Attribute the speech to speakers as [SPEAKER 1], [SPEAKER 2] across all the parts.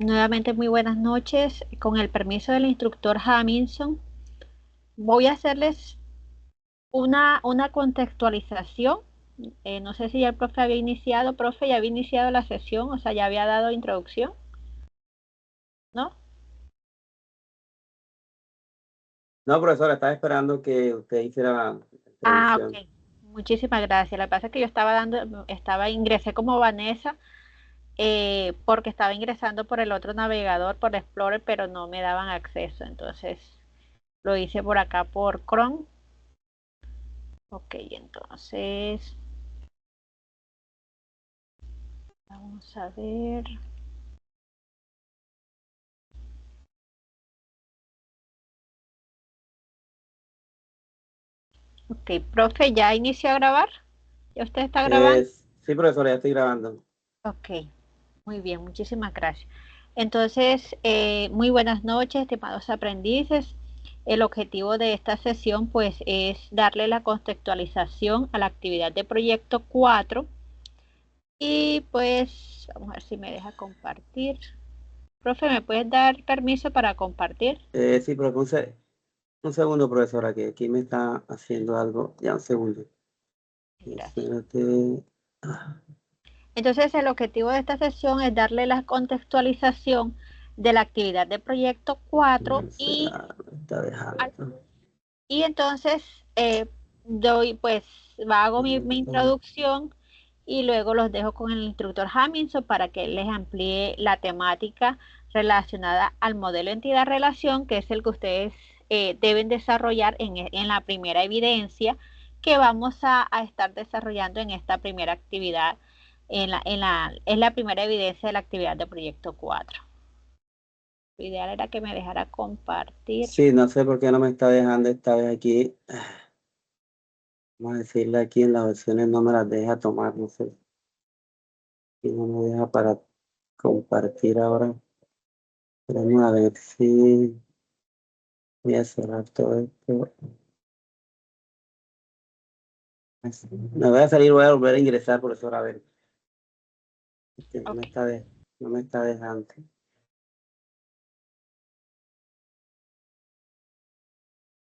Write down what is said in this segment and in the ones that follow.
[SPEAKER 1] Nuevamente muy buenas noches. Con el permiso del instructor Hamilton, voy a hacerles una contextualización. No sé si ya el profe había iniciado. Profe, ya había iniciado la sesión, o sea, ya había dado introducción, ¿no?
[SPEAKER 2] No, profesora, estaba esperando que usted hiciera la
[SPEAKER 1] Ah,
[SPEAKER 2] introducción.
[SPEAKER 1] ok. Muchísimas gracias. Lo que pasa es que yo ingresé como Vanessa, porque estaba ingresando por el otro navegador, por Explorer, pero no me daban acceso. Entonces, lo hice por acá por Chrome. Ok, entonces, vamos a ver. Ok, profe, ¿ya inició a grabar? ¿Ya usted está grabando?
[SPEAKER 2] Sí, profesora, ya estoy grabando.
[SPEAKER 1] Ok, muy bien, muchísimas gracias. Entonces, muy buenas noches, estimados aprendices. El objetivo de esta sesión, pues, es darle la contextualización a la actividad de proyecto 4 y, pues, vamos a ver si me deja compartir. Profe, ¿me puedes dar permiso para compartir?
[SPEAKER 2] Sí, pero un segundo, profesora, que aquí me está haciendo algo. Ya, un segundo.
[SPEAKER 1] Gracias.
[SPEAKER 2] Espérate. Ah,
[SPEAKER 1] Entonces, el objetivo de esta sesión es darle la contextualización de la actividad de proyecto 4
[SPEAKER 2] ¿quién será? Me está dejando.
[SPEAKER 1] y entonces doy, pues, hago mi introducción y luego los dejo con el instructor Hamilton para que él les amplíe la temática relacionada al modelo entidad-relación, que es el que ustedes deben desarrollar en la primera evidencia que vamos a estar desarrollando en esta primera actividad, es la primera evidencia de la actividad de proyecto 4. Lo ideal era que me dejara compartir.
[SPEAKER 2] Sí, no sé por qué no me está dejando esta vez aquí. Vamos a decirle aquí en las opciones no me las deja tomar, no sé. Y no me deja para compartir ahora. Vamos a ver si voy a cerrar todo esto. Me voy a salir, voy a volver a ingresar, profesor, a ver, que
[SPEAKER 1] Ok.
[SPEAKER 2] no me está dejando.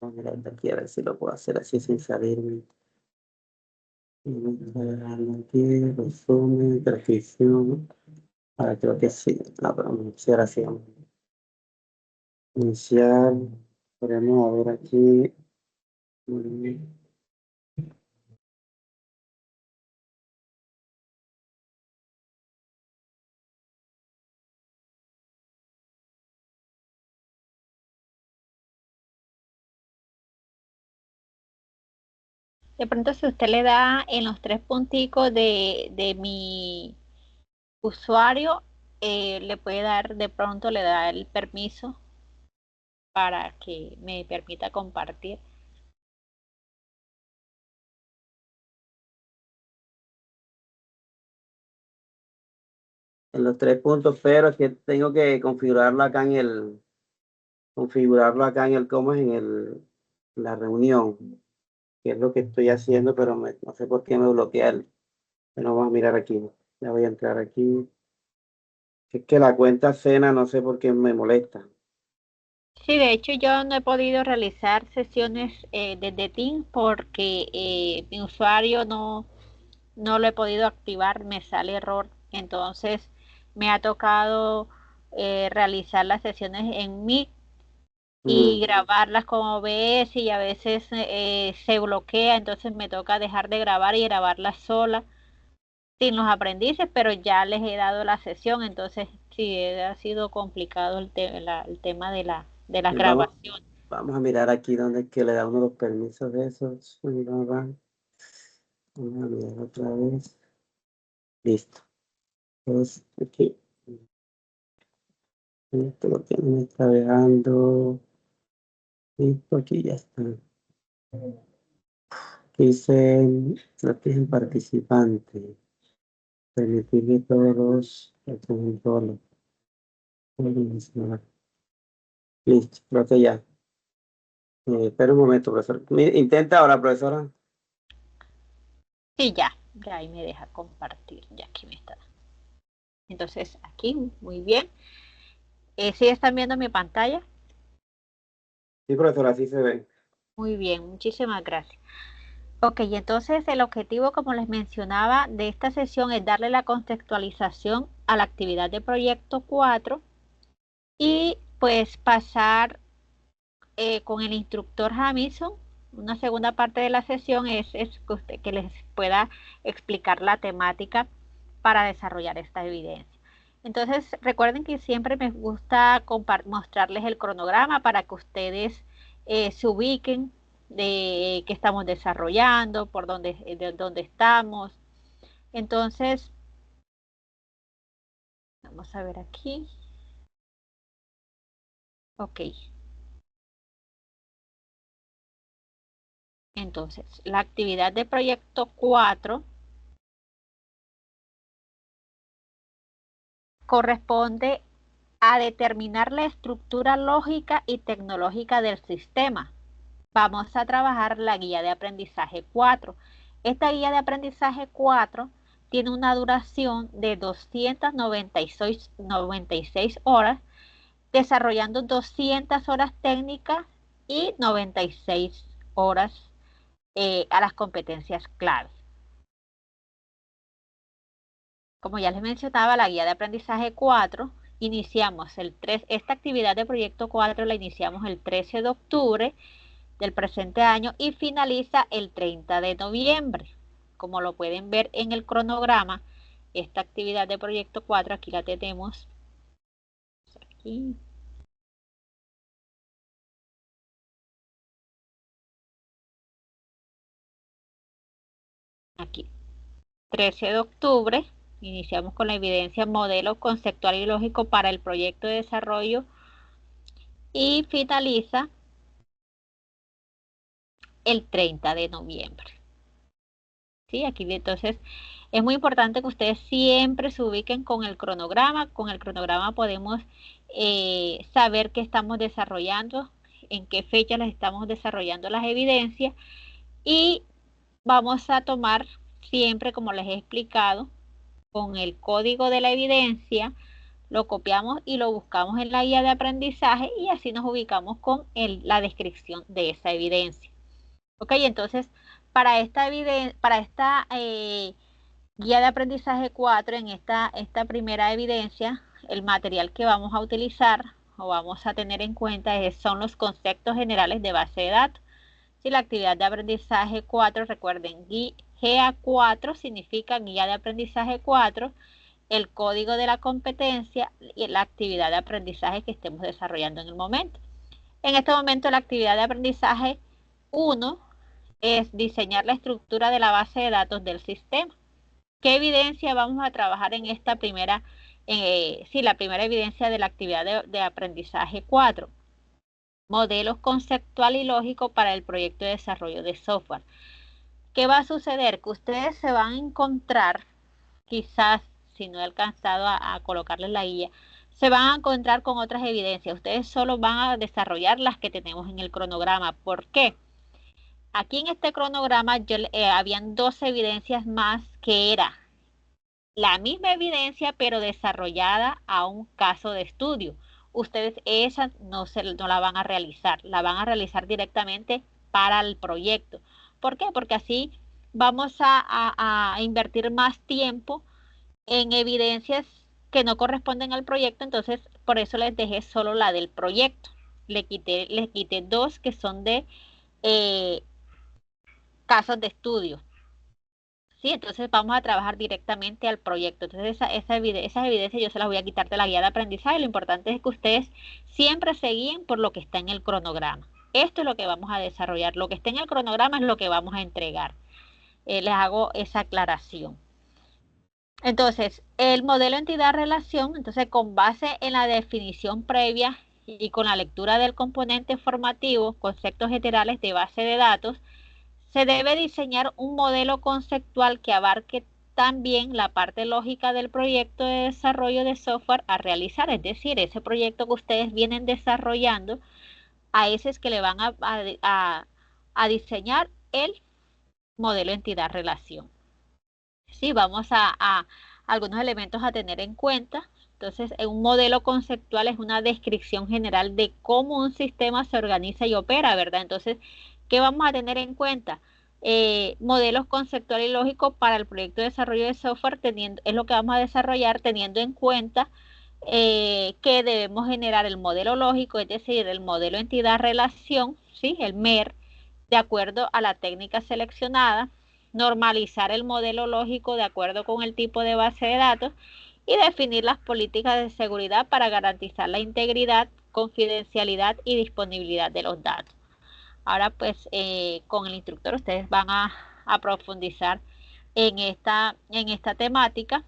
[SPEAKER 2] Vamos a mirar de aquí a ver si lo puedo hacer así sin salirme. No me está dejando aquí, resumen, transcripción. Ahora creo que sí, la pronunciación. Iniciar, podemos a ver aquí. mm,
[SPEAKER 1] De pronto, si usted le da en los tres punticos de mi usuario, le puede dar, de pronto le da el permiso para que me permita compartir.
[SPEAKER 2] En los tres puntos, pero es que tengo que configurarlo acá ¿cómo es? La reunión, que es lo que estoy haciendo, pero no sé por qué me bloquea bueno, vamos a mirar aquí. Ya voy a entrar aquí. Es que la cuenta cena, no sé por qué me molesta.
[SPEAKER 1] Sí, de hecho yo no he podido realizar sesiones desde Teams porque mi usuario no lo he podido activar, me sale error. Entonces me ha tocado realizar las sesiones en Meet y
[SPEAKER 2] Mm.
[SPEAKER 1] grabarlas como ves y a veces se bloquea, entonces me toca dejar de grabar y grabarlas sola sin los aprendices, pero ya les he dado la sesión, entonces sí, ha sido complicado el tema de las
[SPEAKER 2] Vamos,
[SPEAKER 1] grabaciones.
[SPEAKER 2] vamos a mirar aquí donde es que le da uno los permisos de esos. Vamos a mirar otra vez. Listo. Pues aquí. Esto lo que me está dejando. Listo, aquí ya está. Aquí dice, lo que es el participante. Permitirle todos los listo, creo que ya. Espera un momento, profesor. Intenta ahora, profesora.
[SPEAKER 1] Sí, ya ahí me deja compartir, ya aquí me está. Entonces aquí, muy bien. ¿Sí están viendo mi pantalla?
[SPEAKER 2] Sí, profesora, así se ve.
[SPEAKER 1] Muy bien, muchísimas gracias. Ok, entonces el objetivo, como les mencionaba, de esta sesión es darle la contextualización a la actividad de proyecto 4 y pues pasar con el instructor Jamison. Una segunda parte de la sesión es que les pueda explicar la temática para desarrollar esta evidencia. Entonces, recuerden que siempre me gusta mostrarles el cronograma para que ustedes se ubiquen de qué estamos desarrollando, de dónde estamos. Entonces, vamos a ver aquí. Ok. Entonces, la actividad de proyecto 4 corresponde a determinar la estructura lógica y tecnológica del sistema. Vamos a trabajar la guía de aprendizaje 4. Esta guía de aprendizaje 4 tiene una duración de 296 horas, desarrollando 200 horas técnicas y 96 horas a las competencias claves. Como ya les mencionaba, la guía de aprendizaje 4, esta actividad de proyecto 4 la iniciamos el 13 de octubre del presente año y finaliza el 30 de noviembre. Como lo pueden ver en el cronograma, esta actividad de proyecto 4, aquí la tenemos. Aquí. Aquí. 13 de octubre, iniciamos con la evidencia modelo conceptual y lógico para el proyecto de desarrollo y finaliza el 30 de noviembre. ¿Sí? Aquí entonces es muy importante que ustedes siempre se ubiquen con el cronograma. Con el cronograma podemos saber qué estamos desarrollando, en qué fecha les estamos desarrollando las evidencias y vamos a tomar siempre, como les he explicado, con el código de la evidencia, lo copiamos y lo buscamos en la guía de aprendizaje y así nos ubicamos con la descripción de esa evidencia. Ok, entonces para esta guía de aprendizaje 4, en esta primera evidencia, el material que vamos a utilizar o vamos a tener en cuenta son los conceptos generales de base de datos. Si la actividad de aprendizaje 4, recuerden, GA4 significa guía de aprendizaje 4, el código de la competencia y la actividad de aprendizaje que estemos desarrollando en el momento. En este momento la actividad de aprendizaje 1 es diseñar la estructura de la base de datos del sistema. ¿Qué evidencia vamos a trabajar en esta primera, la primera evidencia de la actividad de aprendizaje 4? Modelos conceptual y lógico para el proyecto de desarrollo de software. ¿Qué va a suceder? Que ustedes se van a encontrar, quizás si no he alcanzado a colocarles la guía, se van a encontrar con otras evidencias. Ustedes solo van a desarrollar las que tenemos en el cronograma. ¿Por qué? Aquí en este cronograma habían dos evidencias más que era la misma evidencia pero desarrollada a un caso de estudio. Ustedes esa no la van a realizar, la van a realizar directamente para el proyecto. ¿Por qué? Porque así vamos a invertir más tiempo en evidencias que no corresponden al proyecto, entonces por eso les dejé solo la del proyecto. Les quité dos que son de eh, casos de estudio. ¿Sí? Entonces vamos a trabajar directamente al proyecto. Entonces esas evidencias yo se las voy a quitar de la guía de aprendizaje. Lo importante es que ustedes siempre se guíen por lo que está en el cronograma. Esto es lo que vamos a desarrollar. Lo que está en el cronograma es lo que vamos a entregar. Les hago esa aclaración. Entonces, el modelo entidad-relación, entonces con base en la definición previa y con la lectura del componente formativo, conceptos generales de base de datos, se debe diseñar un modelo conceptual que abarque también la parte lógica del proyecto de desarrollo de software a realizar, es decir, ese proyecto que ustedes vienen desarrollando, a ese es que le van a diseñar el modelo entidad-relación. Sí, vamos algunos elementos a tener en cuenta. Entonces, un modelo conceptual es una descripción general de cómo un sistema se organiza y opera, ¿verdad? Entonces, ¿qué vamos a tener en cuenta? Modelos conceptual y lógicos para el proyecto de desarrollo de software, es lo que vamos a desarrollar teniendo en cuenta que debemos generar el modelo lógico, es decir, el modelo entidad-relación, ¿sí? El MER, de acuerdo a la técnica seleccionada, normalizar el modelo lógico de acuerdo con el tipo de base de datos y definir las políticas de seguridad para garantizar la integridad, confidencialidad y disponibilidad de los datos. Ahora pues con el instructor ustedes van a profundizar en esta temática.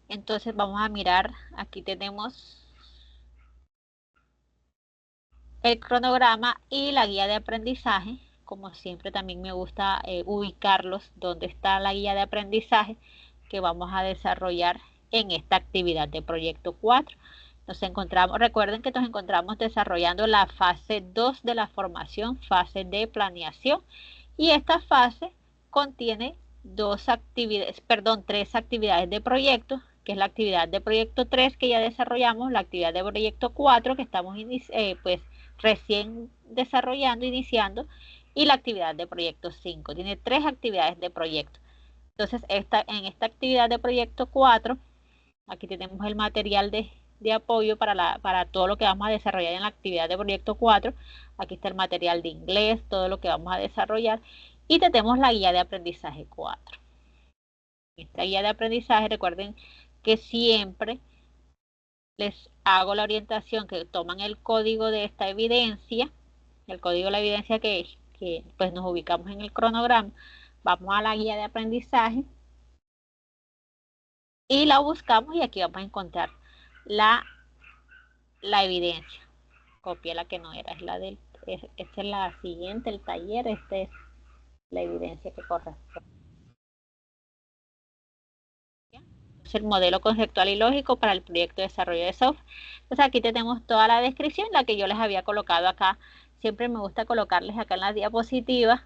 [SPEAKER 1] Entonces vamos a mirar, aquí tenemos el cronograma y la guía de aprendizaje. Como siempre también me gusta ubicarlos donde está la guía de aprendizaje que vamos a desarrollar en esta actividad de proyecto 4. Nos encontramos, recuerden que nos encontramos desarrollando la fase 2 de la formación, fase de planeación, y esta fase contiene tres actividades de proyecto, que es la actividad de proyecto 3 que ya desarrollamos, la actividad de proyecto 4 que estamos pues recién desarrollando, iniciando, y la actividad de proyecto 5. Tiene 3 actividades de proyecto. Entonces, en esta actividad de proyecto 4, aquí tenemos el material de apoyo para todo lo que vamos a desarrollar en la actividad de proyecto 4. Aquí está el material de inglés, todo lo que vamos a desarrollar. Y tenemos la guía de aprendizaje 4. Esta guía de aprendizaje, recuerden que siempre les hago la orientación que toman el código de esta evidencia, el código de la evidencia que pues nos ubicamos en el cronograma. Vamos a la guía de aprendizaje y la buscamos y aquí vamos a encontrar la evidencia. Copié la que no era, esta es la siguiente, el taller, esta es la evidencia que corresponde. Es el modelo conceptual y lógico para el proyecto de desarrollo de software. Entonces aquí tenemos toda la descripción, la que yo les había colocado acá. Siempre me gusta colocarles acá en las diapositivas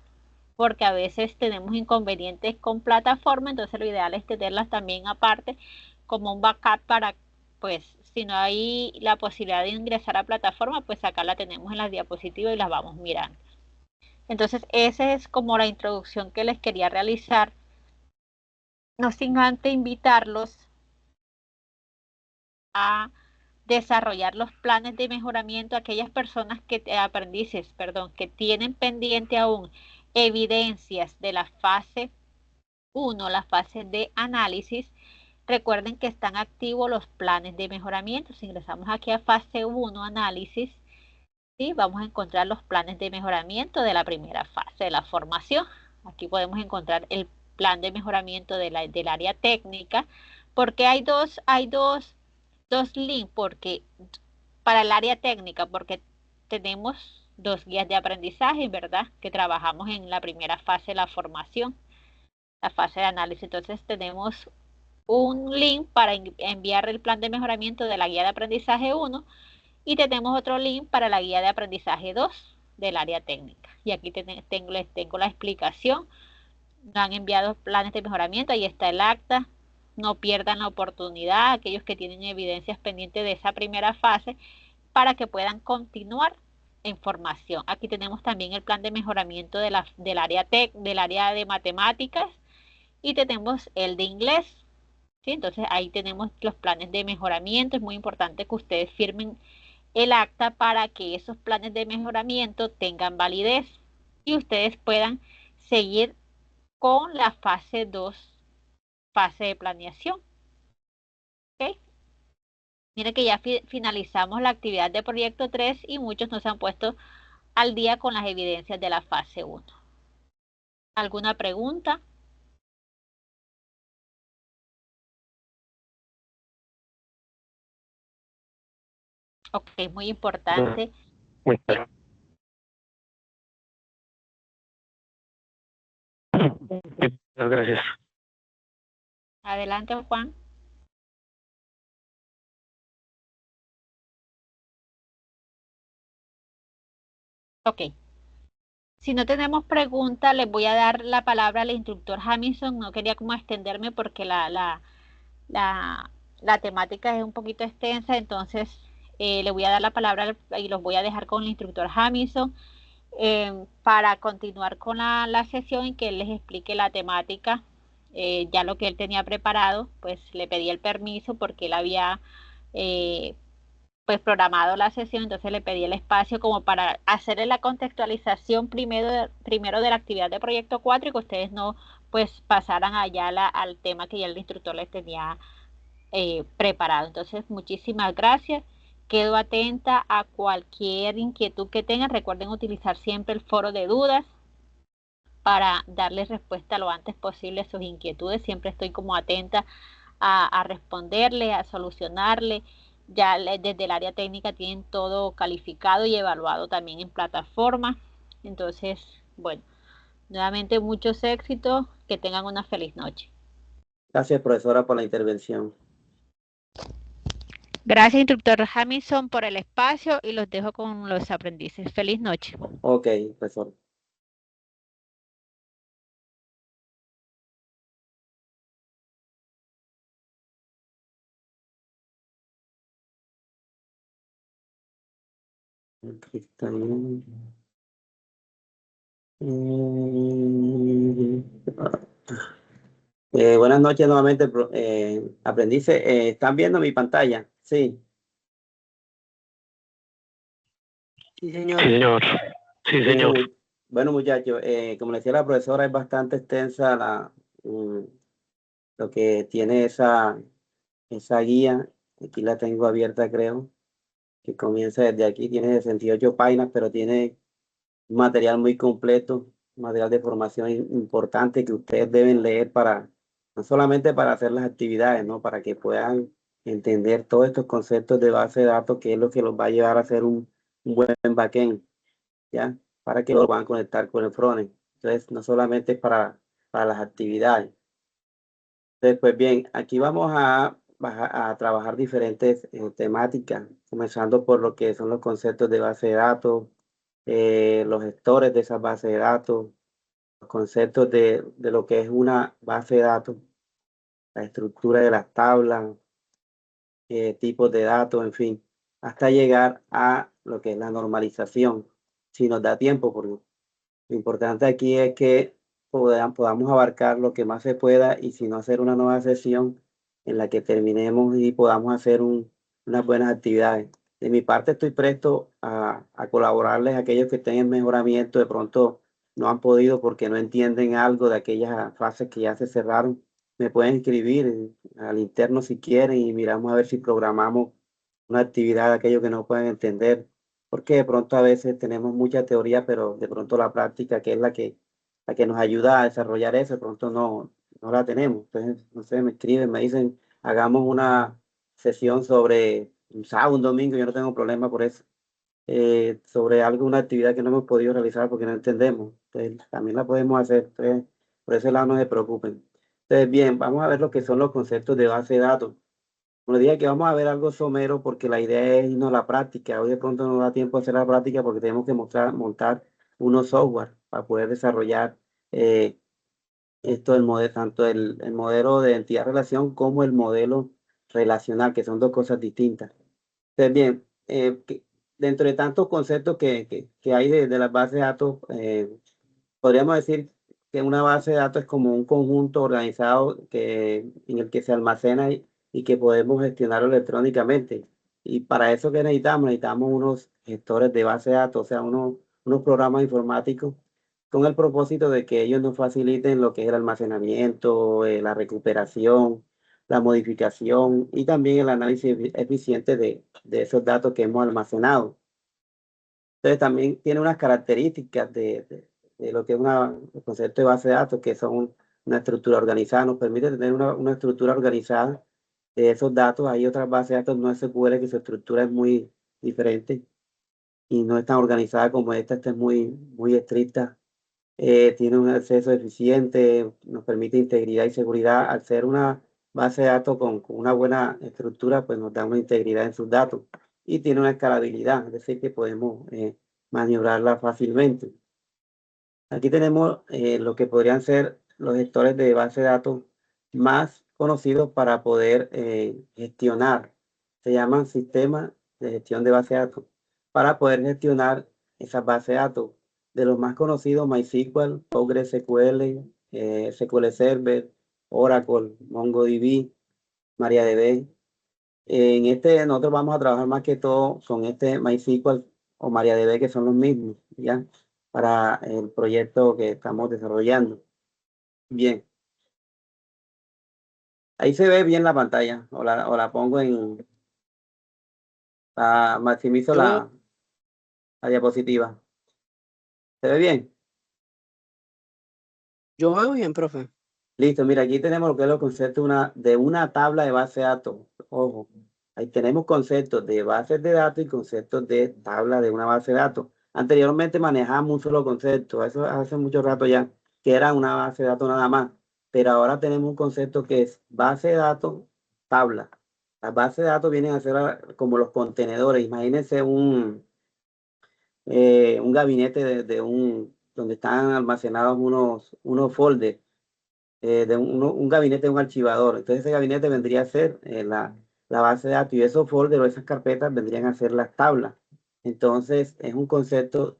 [SPEAKER 1] porque a veces tenemos inconvenientes con plataforma, entonces lo ideal es tenerlas también aparte como un backup para, pues, si no hay la posibilidad de ingresar a plataforma, pues acá la tenemos en las diapositivas y las vamos mirando. Entonces, esa es como la introducción que les quería realizar. No sin antes invitarlos a desarrollar los planes de mejoramiento a aquellas personas aprendices, perdón, que tienen pendiente aún evidencias de la fase 1, la fase de análisis. Recuerden que están activos los planes de mejoramiento. Si ingresamos aquí a fase 1, análisis, ¿sí? Vamos a encontrar los planes de mejoramiento de la primera fase de la formación. Aquí podemos encontrar el plan de mejoramiento del área técnica, porque hay dos links, porque para el área técnica, porque tenemos 2 guías de aprendizaje, ¿verdad? Que trabajamos en la primera fase de la formación, la fase de análisis. Entonces tenemos un link para enviar el plan de mejoramiento de la guía de aprendizaje 1 y tenemos otro link para la guía de aprendizaje 2 del área técnica. Y aquí les tengo la explicación. Nos han enviado planes de mejoramiento, ahí está el acta. No pierdan la oportunidad, aquellos que tienen evidencias pendientes de esa primera fase, para que puedan continuar en formación. Aquí tenemos también el plan de mejoramiento del área de matemáticas y tenemos el de inglés. ¿Sí? Entonces ahí tenemos los planes de mejoramiento. Es muy importante que ustedes firmen el acta para que esos planes de mejoramiento tengan validez y ustedes puedan seguir con la fase 2, fase de planeación. ¿Okay? Miren que ya finalizamos la actividad de proyecto 3 y muchos nos han puesto al día con las evidencias de la fase 1. ¿Alguna pregunta? Ok, muy importante.
[SPEAKER 3] Muy claro. Muchas gracias.
[SPEAKER 1] Adelante, Juan. Ok. Si no tenemos preguntas, les voy a dar la palabra al instructor Hamilton. No quería como extenderme porque la temática es un poquito extensa, entonces le voy a dar la palabra y los voy a dejar con el instructor Hamilton para continuar con la sesión y que él les explique la temática. Ya lo que él tenía preparado, pues le pedí el permiso porque él había pues programado la sesión, entonces le pedí el espacio como para hacerle la contextualización primero de la actividad de proyecto 4 y que ustedes no pues pasaran allá al tema que ya el instructor les tenía preparado. Entonces, muchísimas gracias. Quedo atenta a cualquier inquietud que tengan. Recuerden utilizar siempre el foro de dudas para darles respuesta lo antes posible a sus inquietudes. Siempre estoy como atenta a responderle, a solucionarle. Ya desde el área técnica tienen todo calificado y evaluado también en plataforma. Entonces, bueno, nuevamente muchos éxitos. Que tengan una feliz noche.
[SPEAKER 2] Gracias, profesora, por la intervención.
[SPEAKER 1] Gracias, instructor Hamilton, por el espacio y los dejo con los aprendices. Feliz noche.
[SPEAKER 2] Ok, profesor. Aquí está bien. Buenas noches nuevamente, aprendices. ¿Están viendo mi pantalla? Sí. Sí, señor.
[SPEAKER 3] Sí, señor. Sí,
[SPEAKER 2] Listo,
[SPEAKER 3] señor.
[SPEAKER 2] bueno, muchachos, como le decía la profesora, es bastante extensa lo que tiene esa guía. Aquí la tengo abierta, creo, que comienza desde aquí. Tiene 68 páginas, pero tiene un material muy completo, un material de formación importante que ustedes deben leer no solamente para hacer las actividades, ¿no? Para que puedan entender todos estos conceptos de base de datos, que es lo que los va a llevar a hacer un buen backend, ¿ya? Para que lo puedan conectar con el frontend. Entonces, no solamente es para las actividades. Entonces, pues bien, aquí vamos a trabajar diferentes temáticas, comenzando por lo que son los conceptos de base de datos, los gestores de esas bases de datos, los conceptos de lo que es una base de datos, la estructura de las tablas, tipos de datos, en fin, hasta llegar a lo que es la normalización, si nos da tiempo, porque lo importante aquí es que podamos abarcar lo que más se pueda y si no hacer una nueva sesión en la que terminemos y podamos hacer unas buenas actividades. De mi parte estoy presto a colaborarles a aquellos que estén en mejoramiento, de pronto no han podido porque no entienden algo de aquellas fases que ya se cerraron. Me pueden escribir al interno si quieren y miramos a ver si programamos una actividad de aquellos que no pueden entender porque de pronto a veces tenemos mucha teoría, pero de pronto la práctica, que es la que nos ayuda a desarrollar eso, de pronto no la tenemos. Entonces, no sé, me escriben, me dicen, hagamos una sesión sobre un sábado, un domingo, yo no tengo problema por eso, sobre alguna actividad que no hemos podido realizar porque no entendemos. Entonces, también la podemos hacer. Entonces, por ese lado no se preocupen. Entonces, bien, vamos a ver lo que son los conceptos de base de datos. Bueno, dije que vamos a ver algo somero porque la idea es irnos a la práctica. Hoy de pronto no da tiempo a hacer la práctica porque tenemos que montar unos software para poder desarrollar esto, tanto el modelo de entidad-relación como el modelo relacional, que son dos cosas distintas. Entonces, bien, dentro de tantos conceptos que hay de las bases de datos, podríamos decir que una base de datos es como un conjunto organizado en el que se almacena y que podemos gestionarlo electrónicamente. Y para eso que necesitamos unos gestores de base de datos, o sea, unos programas informáticos con el propósito de que ellos nos faciliten lo que es el almacenamiento, la recuperación, la modificación y también el análisis eficiente de esos datos que hemos almacenado. Entonces también tiene unas características de lo que es el concepto de base de datos, que son una estructura organizada, nos permite tener una estructura organizada de esos datos. Hay otras bases de datos no SQL que su estructura es muy diferente y no es tan organizada como esta es muy estricta. Tiene un acceso eficiente, nos permite integridad y seguridad. Al ser una base de datos con una buena estructura, pues nos da una integridad en sus datos y tiene una escalabilidad, es decir, que podemos maniobrarla fácilmente. Aquí tenemos lo que podrían ser los gestores de base de datos más conocidos para poder gestionar. Se llaman sistemas de gestión de base de datos para poder gestionar esas bases de datos. De los más conocidos, MySQL, PostgreSQL, SQL Server, Oracle, MongoDB, MariaDB. Nosotros vamos a trabajar más que todo con este MySQL o MariaDB, que son los mismos, ¿ya? Para el proyecto que estamos desarrollando. Bien. Ahí se ve bien la pantalla, o la pongo maximizo
[SPEAKER 4] Yo veo,
[SPEAKER 2] la diapositiva. ¿Se ve bien?
[SPEAKER 4] yo veo bien, profe.
[SPEAKER 2] Listo, mira, aquí tenemos lo que es los conceptos de una tabla de base de datos. Ojo, ahí tenemos conceptos de bases de datos y conceptos de tabla de una base de datos. Anteriormente manejábamos un solo concepto, eso hace mucho rato ya, que era una base de datos nada más. Pero ahora tenemos un concepto que es base de datos, tabla. Las bases de datos vienen a ser como los contenedores. Imagínense un gabinete donde están almacenados unos folders un gabinete de un archivador. Entonces ese gabinete vendría a ser la base de datos y esos folders o esas carpetas vendrían a ser las tablas. Entonces es un concepto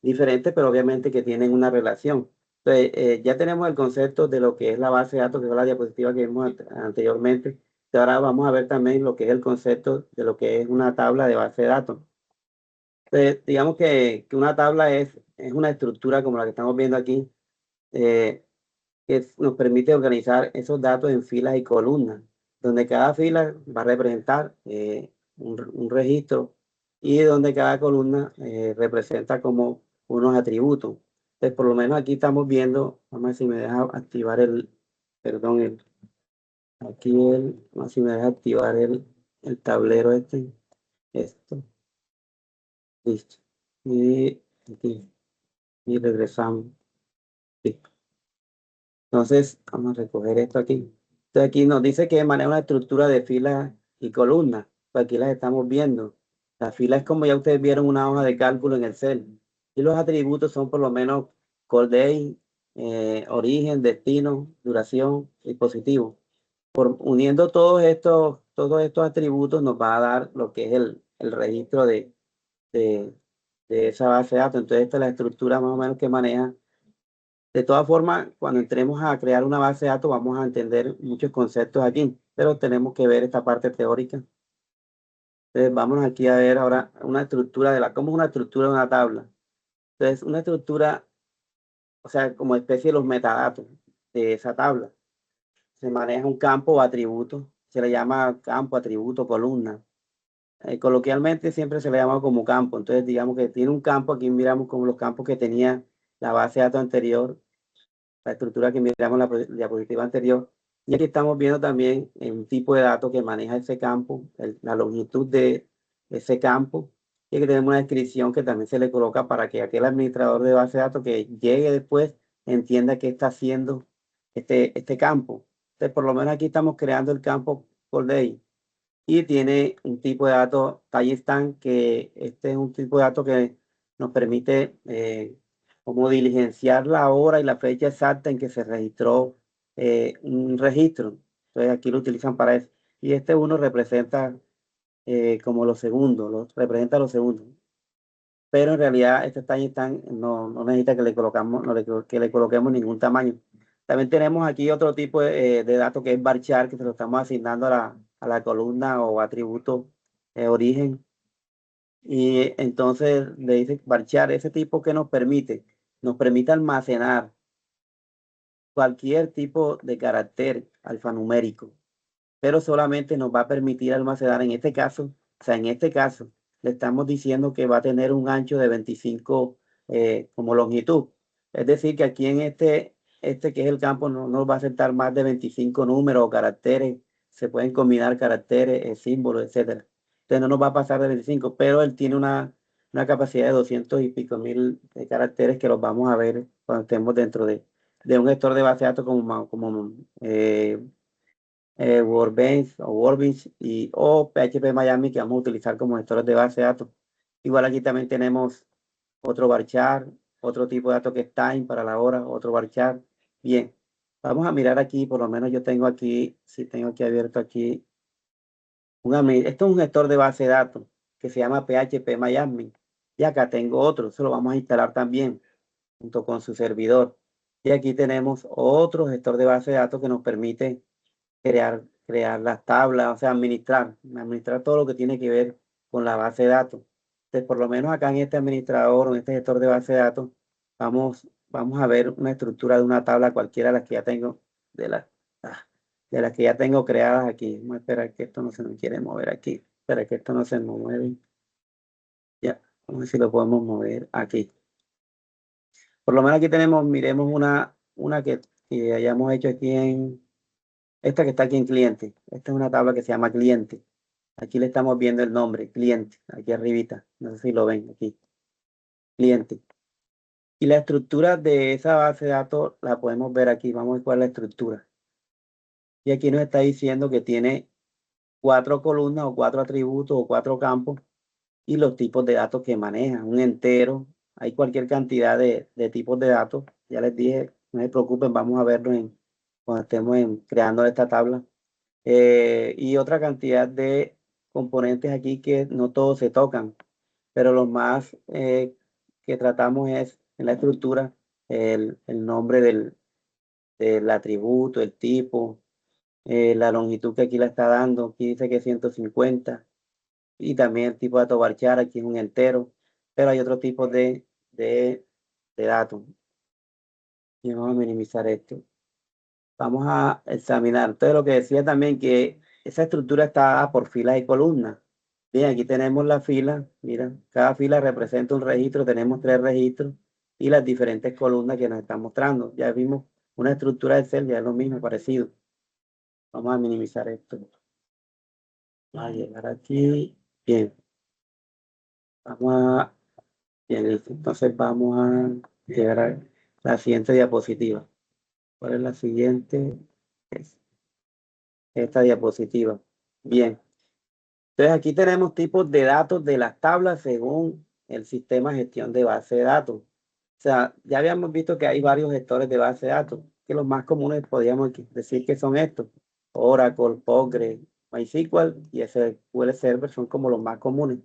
[SPEAKER 2] diferente, pero obviamente que tienen una relación. Entonces ya tenemos el concepto de lo que es la base de datos, que fue la diapositiva que vimos anteriormente. Y ahora vamos a ver también lo que es el concepto de lo que es una tabla de base de datos. Entonces, digamos que una tabla es una estructura como la que estamos viendo aquí. eh, que nos permite organizar esos datos en filas y columnas, donde cada fila va a representar un registro y donde cada columna representa como unos atributos. Entonces, por lo menos aquí estamos viendo, vamos a ver si me deja activar perdón, vamos a ver si me deja activar el tablero esto, listo. Y aquí, y regresamos. Listo. Entonces, vamos a recoger esto aquí. Entonces, aquí nos dice que maneja una estructura de filas y columnas. Pues aquí las estamos viendo. La fila es como ya ustedes vieron una hoja de cálculo en Excel. Y los atributos son por lo menos call date, origen, destino, duración, dispositivo. Uniendo todos estos atributos nos va a dar lo que es el registro de, de esa base de datos. Entonces, esta es la estructura más o menos que maneja. De todas formas, cuando entremos a crear una base de datos, vamos a entender muchos conceptos aquí, pero tenemos que ver esta parte teórica. Entonces, vámonos aquí a ver ahora una estructura cómo es una estructura de una tabla. Entonces, una estructura, o sea, como especie de los metadatos de esa tabla. Se maneja un campo o atributo, se le llama campo, atributo, columna. Coloquialmente siempre se le llama como campo. Entonces, digamos que tiene un campo, aquí miramos como los campos que tenía la base de datos anterior, la estructura que miramos en la diapositiva anterior. Y aquí estamos viendo también un tipo de datos que maneja ese campo, la longitud de ese campo. Y aquí tenemos una descripción que también se le coloca para que aquel administrador de base de datos que llegue después entienda qué está haciendo este campo. Entonces, por lo menos aquí estamos creando el campo por day y tiene un tipo de datos timestamp, que este es un tipo de datos que nos permite como diligenciar la hora y la fecha exacta en que se registró un registro. Entonces aquí lo utilizan para eso. Y este uno representa como los segundos, representa los segundos. Pero en realidad este timestamp no necesita que le colocamos, que le coloquemos ningún tamaño. También tenemos aquí otro tipo de datos que es varchar, que se lo estamos asignando a la columna o atributo origen. Y entonces le dice varchar ese tipo que nos permite almacenar cualquier tipo de carácter alfanumérico, pero solamente nos va a permitir almacenar en este caso, o sea, en este caso, le estamos diciendo que va a tener un ancho de 25 como longitud. Es decir, que aquí en este que es el campo, no nos va a aceptar más de 25 números o caracteres, se pueden combinar caracteres, símbolos, etcétera. Entonces no nos va a pasar de 25, pero él tiene una capacidad de 200 y pico mil caracteres que los vamos a ver cuando estemos dentro de un gestor de base de datos como Workbench o Workbench o PHP Miami, que vamos a utilizar como gestores de base de datos. Igual aquí también tenemos otro varchar, otro tipo de dato que es time para la hora, otro varchar. Bien, vamos a mirar aquí, por lo menos yo tengo aquí, si tengo aquí abierto aquí, esto es un gestor de base de datos que se llama PHP MyAdmin. Y acá tengo otro, eso lo vamos a instalar también junto con su servidor. Y aquí tenemos otro gestor de base de datos que nos permite crear las tablas, o sea, administrar todo lo que tiene que ver con la base de datos. Entonces, por lo menos acá en este administrador o en este gestor de base de datos, vamos a ver una estructura de una tabla cualquiera de las que ya tengo, de las que ya tengo creadas aquí. Vamos a esperar que esto no se me quiere mover aquí. Espera que esto no se mueve. Ya, vamos a ver si lo podemos mover aquí. Por lo menos aquí tenemos, miremos una que hayamos hecho aquí esta que está aquí en cliente. Esta es una tabla que se llama cliente. Aquí le estamos viendo el nombre, cliente, aquí arribita. No sé si lo ven aquí. Cliente. Y la estructura de esa base de datos la podemos ver aquí. Vamos a ver cuál es la estructura. Y aquí nos está diciendo que tiene 4 columnas o 4 atributos o 4 campos y los tipos de datos que maneja. Un entero. Hay cualquier cantidad de tipos de datos. Ya les dije, no se preocupen, vamos a verlo cuando estemos creando esta tabla. Y otra cantidad de componentes aquí que no todos se tocan, pero lo más que tratamos es en la estructura el nombre del atributo, el tipo, la longitud que aquí la está dando, aquí dice que es 150, y también el tipo de dato varchar, aquí es un entero, pero hay otro tipo de datos. Y vamos a minimizar esto. Vamos a examinar. Entonces, lo que decía también que esa estructura está por filas y columnas. Bien, aquí tenemos la fila. Mira, cada fila representa un registro. Tenemos 3 registros y las diferentes columnas que nos están mostrando. Ya vimos una estructura de Excel, ya es lo mismo, parecido. Vamos a minimizar esto. Vamos a llegar aquí. Bien. Bien, listo. Entonces vamos a llegar a la siguiente diapositiva. ¿Cuál es la siguiente? Esta diapositiva. Bien. Entonces aquí tenemos tipos de datos de las tablas según el sistema de gestión de base de datos. O sea, ya habíamos visto que hay varios gestores de base de datos, que los más comunes podríamos decir que son estos. Oracle, Postgres, MySQL y SQL Server son como los más comunes.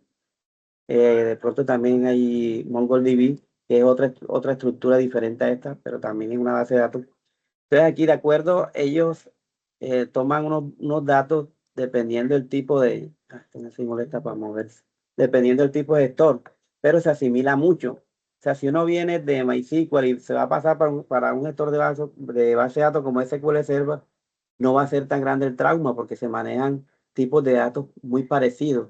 [SPEAKER 2] De pronto también hay MongoDB, que es otra estructura diferente a esta, pero también es una base de datos. Entonces aquí, de acuerdo, ellos toman unos datos dependiendo del tipo de... Esto no se molesta para moverse. Dependiendo del tipo de gestor, pero se asimila mucho. O sea, si uno viene de MySQL y se va a pasar para un gestor de base de datos como SQL Server, no va a ser tan grande el trauma porque se manejan tipos de datos muy parecidos.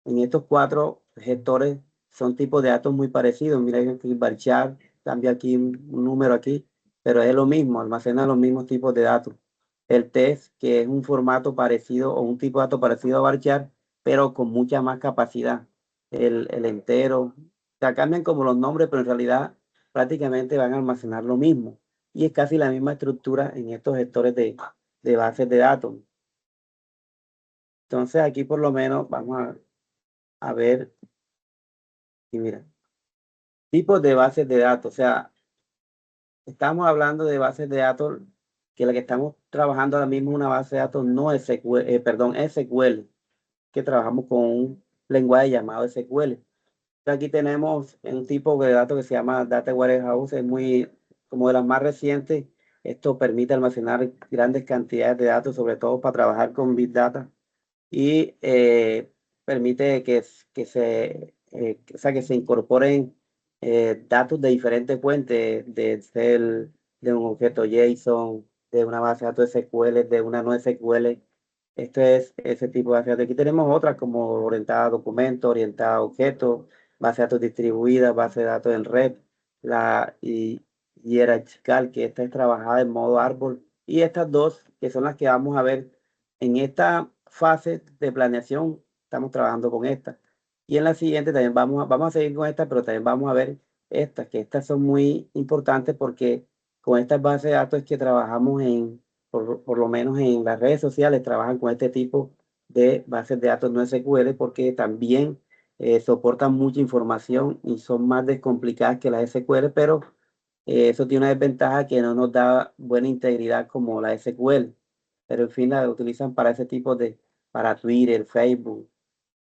[SPEAKER 2] En estos 4 gestores son tipos de datos muy parecidos. Mira aquí, varchar, cambia aquí un número aquí, pero es lo mismo, almacena los mismos tipos de datos. El test, que es un formato parecido o un tipo de dato parecido a varchar, pero con mucha más capacidad. El entero, o sea, cambian como los nombres, pero en realidad prácticamente van a almacenar lo mismo. Y es casi la misma estructura en estos gestores de bases de datos. Entonces aquí por lo menos vamos a ver, y mira, tipos de bases de datos. O sea, estamos hablando de bases de datos que la que estamos trabajando ahora mismo es una base de datos no SQL, perdón, SQL, que trabajamos con un lenguaje llamado SQL. Aquí tenemos un tipo de datos que se llama Data Warehouse, es muy, como de las más recientes. Esto permite almacenar grandes cantidades de datos, sobre todo para trabajar con Big Data, y permite o sea, que se incorporen datos de diferentes fuentes, de Excel, de un objeto JSON, de una base de datos SQL, de una no SQL. Esto es ese tipo de base de datos. Aquí tenemos otras como orientada a documentos, orientada a objetos, base de datos distribuida, base de datos en red, y jerarquical, que esta es trabajada en modo árbol. Y estas dos, que son las que vamos a ver en esta fase de planeación, estamos trabajando con esta. Y en la siguiente también vamos a seguir con esta, pero también vamos a ver estas, que estas son muy importantes porque con estas bases de datos es que trabajamos por lo menos en las redes sociales, trabajan con este tipo de bases de datos no SQL porque también soportan mucha información y son más descomplicadas que las SQL, pero eso tiene una desventaja que no nos da buena integridad como la SQL, pero en fin la utilizan para ese tipo de, para Twitter, Facebook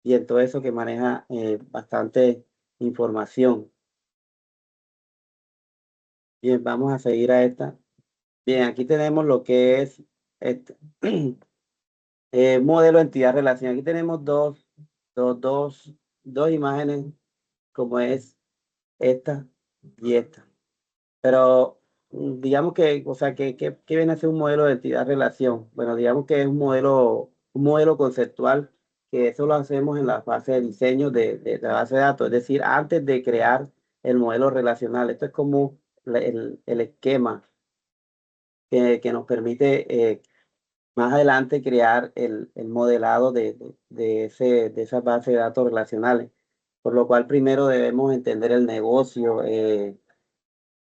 [SPEAKER 2] y en todo eso que maneja bastante información. Bien, vamos a seguir a esta. Bien, aquí tenemos lo que es este, modelo entidad relación. Aquí tenemos dos imágenes como es esta y esta. Pero digamos que, o sea, ¿qué viene a ser un modelo de entidad-relación? Bueno, digamos que es un modelo conceptual que eso lo hacemos en la fase de diseño de la base de datos, es decir, antes de crear el modelo relacional. Esto es como el esquema que nos permite más adelante crear el modelado de esa base de datos relacionales. Por lo cual primero debemos entender el negocio,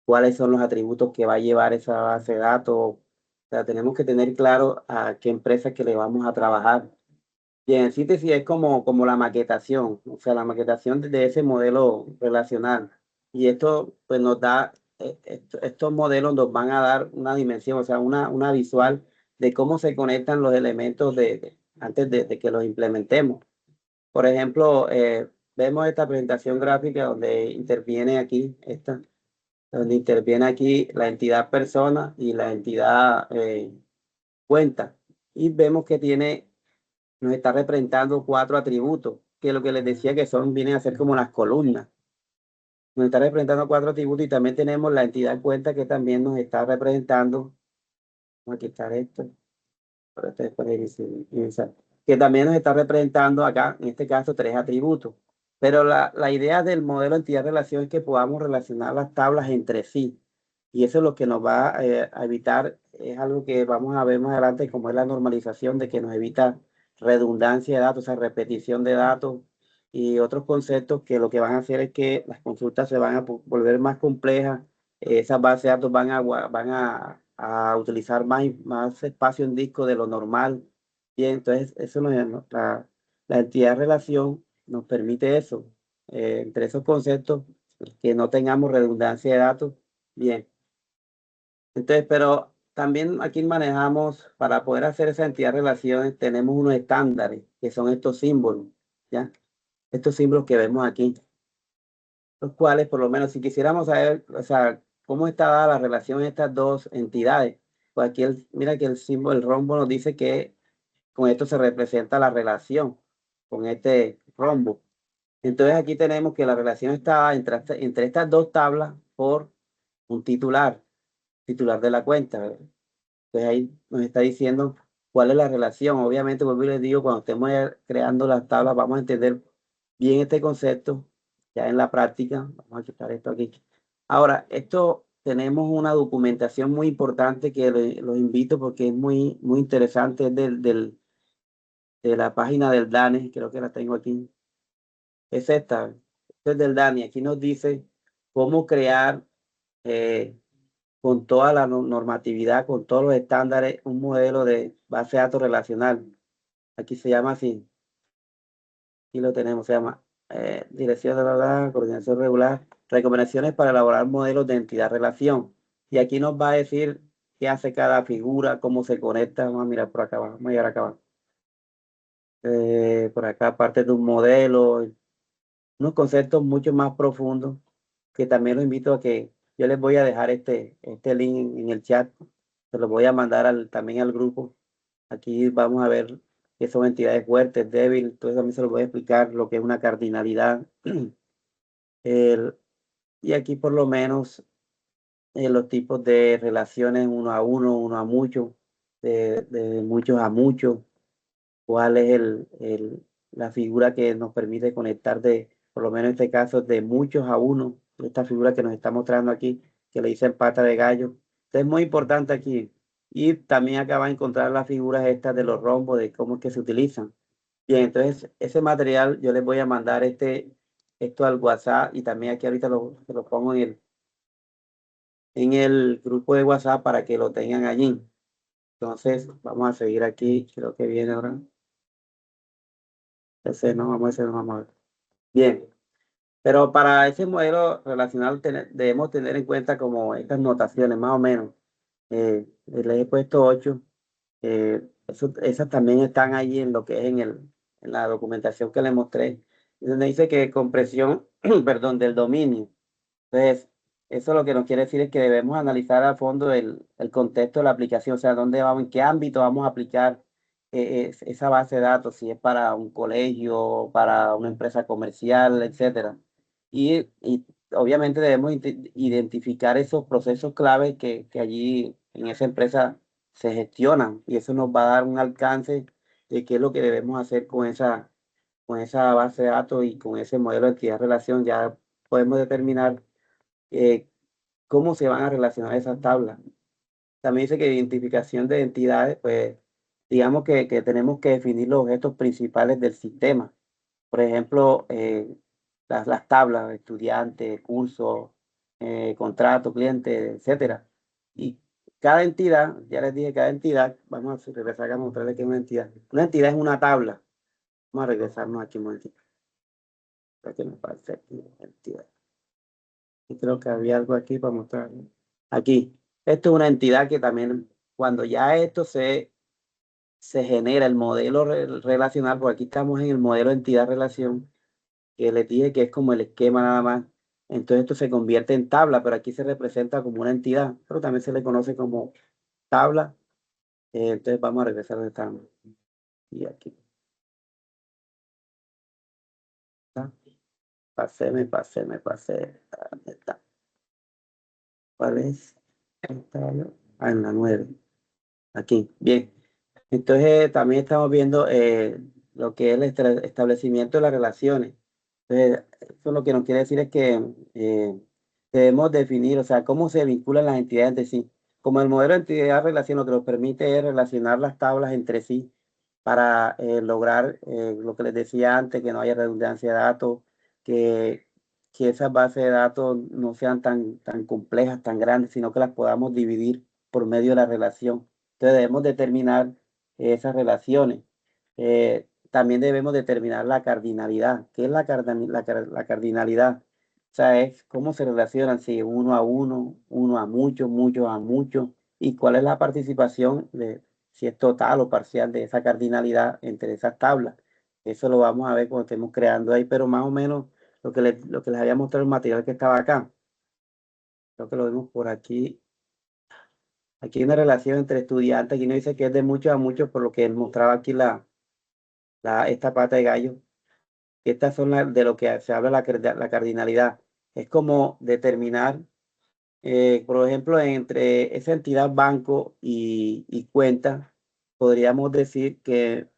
[SPEAKER 2] cuáles son los atributos que va a llevar esa base de datos. O sea, tenemos que tener claro a qué empresa que le vamos a trabajar. Bien, en síntesis es como la maquetación, o sea, la maquetación de ese modelo relacional. Y esto pues nos da, estos modelos nos van a dar una dimensión, o sea, una visual de cómo se conectan los elementos antes de que los implementemos. Por ejemplo, vemos esta presentación gráfica donde interviene aquí, donde interviene aquí la entidad persona y la entidad cuenta. Y vemos que nos está representando 4 atributos, que lo que les decía que vienen a ser como las columnas. Nos está representando 4 atributos y también tenemos la entidad cuenta que también nos está representando. Vamos a quitar esto. Pero esto es para iniciar, que también nos está representando acá, en este caso, 3 atributos. Pero la idea del modelo entidad-relación es que podamos relacionar las tablas entre sí. Y eso es lo que nos va a evitar, es algo que vamos a ver más adelante, como es la normalización, de que nos evita redundancia de datos, o sea, repetición de datos y otros conceptos que lo que van a hacer es que las consultas se van a volver más complejas, esas bases de datos van a utilizar más espacio en disco de lo normal. Bien, entonces eso la entidad de relación nos permite eso, entre esos conceptos, que no tengamos redundancia de datos. Bien. Entonces, pero también aquí manejamos, para poder hacer esa entidad de relaciones, tenemos unos estándares, que son estos símbolos, ¿ya? Estos símbolos que vemos aquí, los cuales, por lo menos, si quisiéramos saber, o sea, cómo está dada la relación en estas dos entidades, pues aquí, mira que el símbolo, el rombo nos dice que con esto se representa la relación, con este rombo. Entonces, aquí tenemos que la relación está entre estas dos tablas por un titular de la cuenta, ¿verdad? Entonces ahí nos está diciendo cuál es la relación. Obviamente, vuelvo y les digo, cuando estemos creando las tablas, vamos a entender bien este concepto ya en la práctica. Vamos a quitar esto aquí. Ahora, esto tenemos una documentación muy importante que los invito porque es muy interesante. Es de la página del DANE, creo que la tengo aquí. Es esta, esta es del DANE. Aquí nos dice cómo crear con toda la normatividad, con todos los estándares, un modelo de base de datos relacional. Aquí se llama así, aquí lo tenemos, se llama Dirección de la Coordinación Regular, recomendaciones para elaborar modelos de entidad-relación. Y aquí nos va a decir qué hace cada figura, cómo se conecta. Vamos a mirar por acá abajo, vamos a llegar acá abajo. Por acá, parte de un modelo, unos conceptos mucho más profundos, que también los invito a que yo les voy a dejar este link en el chat, se lo voy a mandar también al grupo. Aquí vamos a ver qué son entidades fuertes, débiles, entonces también se lo voy a explicar lo que es una cardinalidad. Y aquí por lo menos los tipos de relaciones uno a mucho, de muchos a muchos, cuál es la figura que nos permite conectar por lo menos en este caso, de muchos a uno, esta figura que nos está mostrando aquí, que le dicen pata de gallo. Entonces es muy importante aquí. Y también acá va a encontrar las figuras estas de los rombos, de cómo es que se utilizan. Bien, entonces ese material yo les voy a mandar esto al WhatsApp y también aquí ahorita se lo pongo en el grupo de WhatsApp para que lo tengan allí. Entonces vamos a seguir aquí, creo que viene ahora. Ese no, vamos a ver. Bien, pero para ese modelo relacional debemos tener en cuenta como estas notaciones, más o menos. Le he puesto 8. Esas también están ahí en lo que es en la documentación que le mostré, donde dice que compresión, perdón, del dominio. Entonces, eso lo que nos quiere decir es que debemos analizar a fondo el contexto de la aplicación, o sea, dónde vamos, en qué ámbito vamos a aplicar esa base de datos, si es para un colegio, para una empresa comercial, etcétera. Y obviamente debemos identificar esos procesos clave que allí en esa empresa se gestionan, y eso nos va a dar un alcance de qué es lo que debemos hacer con esa base de datos y con ese modelo de entidad-relación. Ya podemos determinar eh, cómo se van a relacionar esas tablas. También dice que identificación de entidades, pues digamos que tenemos que definir los objetos principales del sistema. Por ejemplo, las tablas, estudiante, curso, contrato, cliente, etcétera. Y cada entidad, ya les dije, cada entidad, vamos a regresar a mostrarles que es una entidad. Una entidad es una tabla. Vamos a regresarnos aquí un momentito. Para que me pase aquí, entidad. Y creo que había algo aquí para mostrarles. Aquí, esto es una entidad que también, cuando ya esto se genera el modelo relacional, porque aquí estamos en el modelo entidad-relación, que les dije que es como el esquema nada más. Entonces esto se convierte en tabla, pero aquí se representa como una entidad, pero también se le conoce como tabla. Entonces vamos a regresar donde estamos. Y aquí está. Pasé. ¿Dónde está? ¿Cuál es? Tabla. Ah, en la 9. Aquí, bien. Entonces, también estamos viendo lo que es el establecimiento de las relaciones. Entonces, eso lo que nos quiere decir es que debemos definir, o sea, cómo se vinculan las entidades entre sí. Como el modelo de entidad-relación lo que nos permite es relacionar las tablas entre sí para lograr lo que les decía antes, que no haya redundancia de datos, que, que esas bases de datos no sean tan complejas, tan grandes, sino que las podamos dividir por medio de la relación. Entonces debemos determinar esas relaciones. También debemos determinar la cardinalidad. ¿Qué es la cardinalidad? O sea, es cómo se relacionan, si uno a uno, uno a muchos, muchos a muchos, y cuál es la participación de si es total o parcial de esa cardinalidad entre esas tablas. Eso lo vamos a ver cuando estemos creando ahí, pero más o menos lo que les había mostrado el material que estaba acá. Creo que lo vemos por aquí. Aquí hay una relación entre estudiantes, aquí no dice que es de muchos a muchos, por lo que mostraba aquí esta pata de gallo. Estas son de lo que se habla la cardinalidad. Es como determinar, por ejemplo, entre esa entidad banco y cuenta, podríamos decir que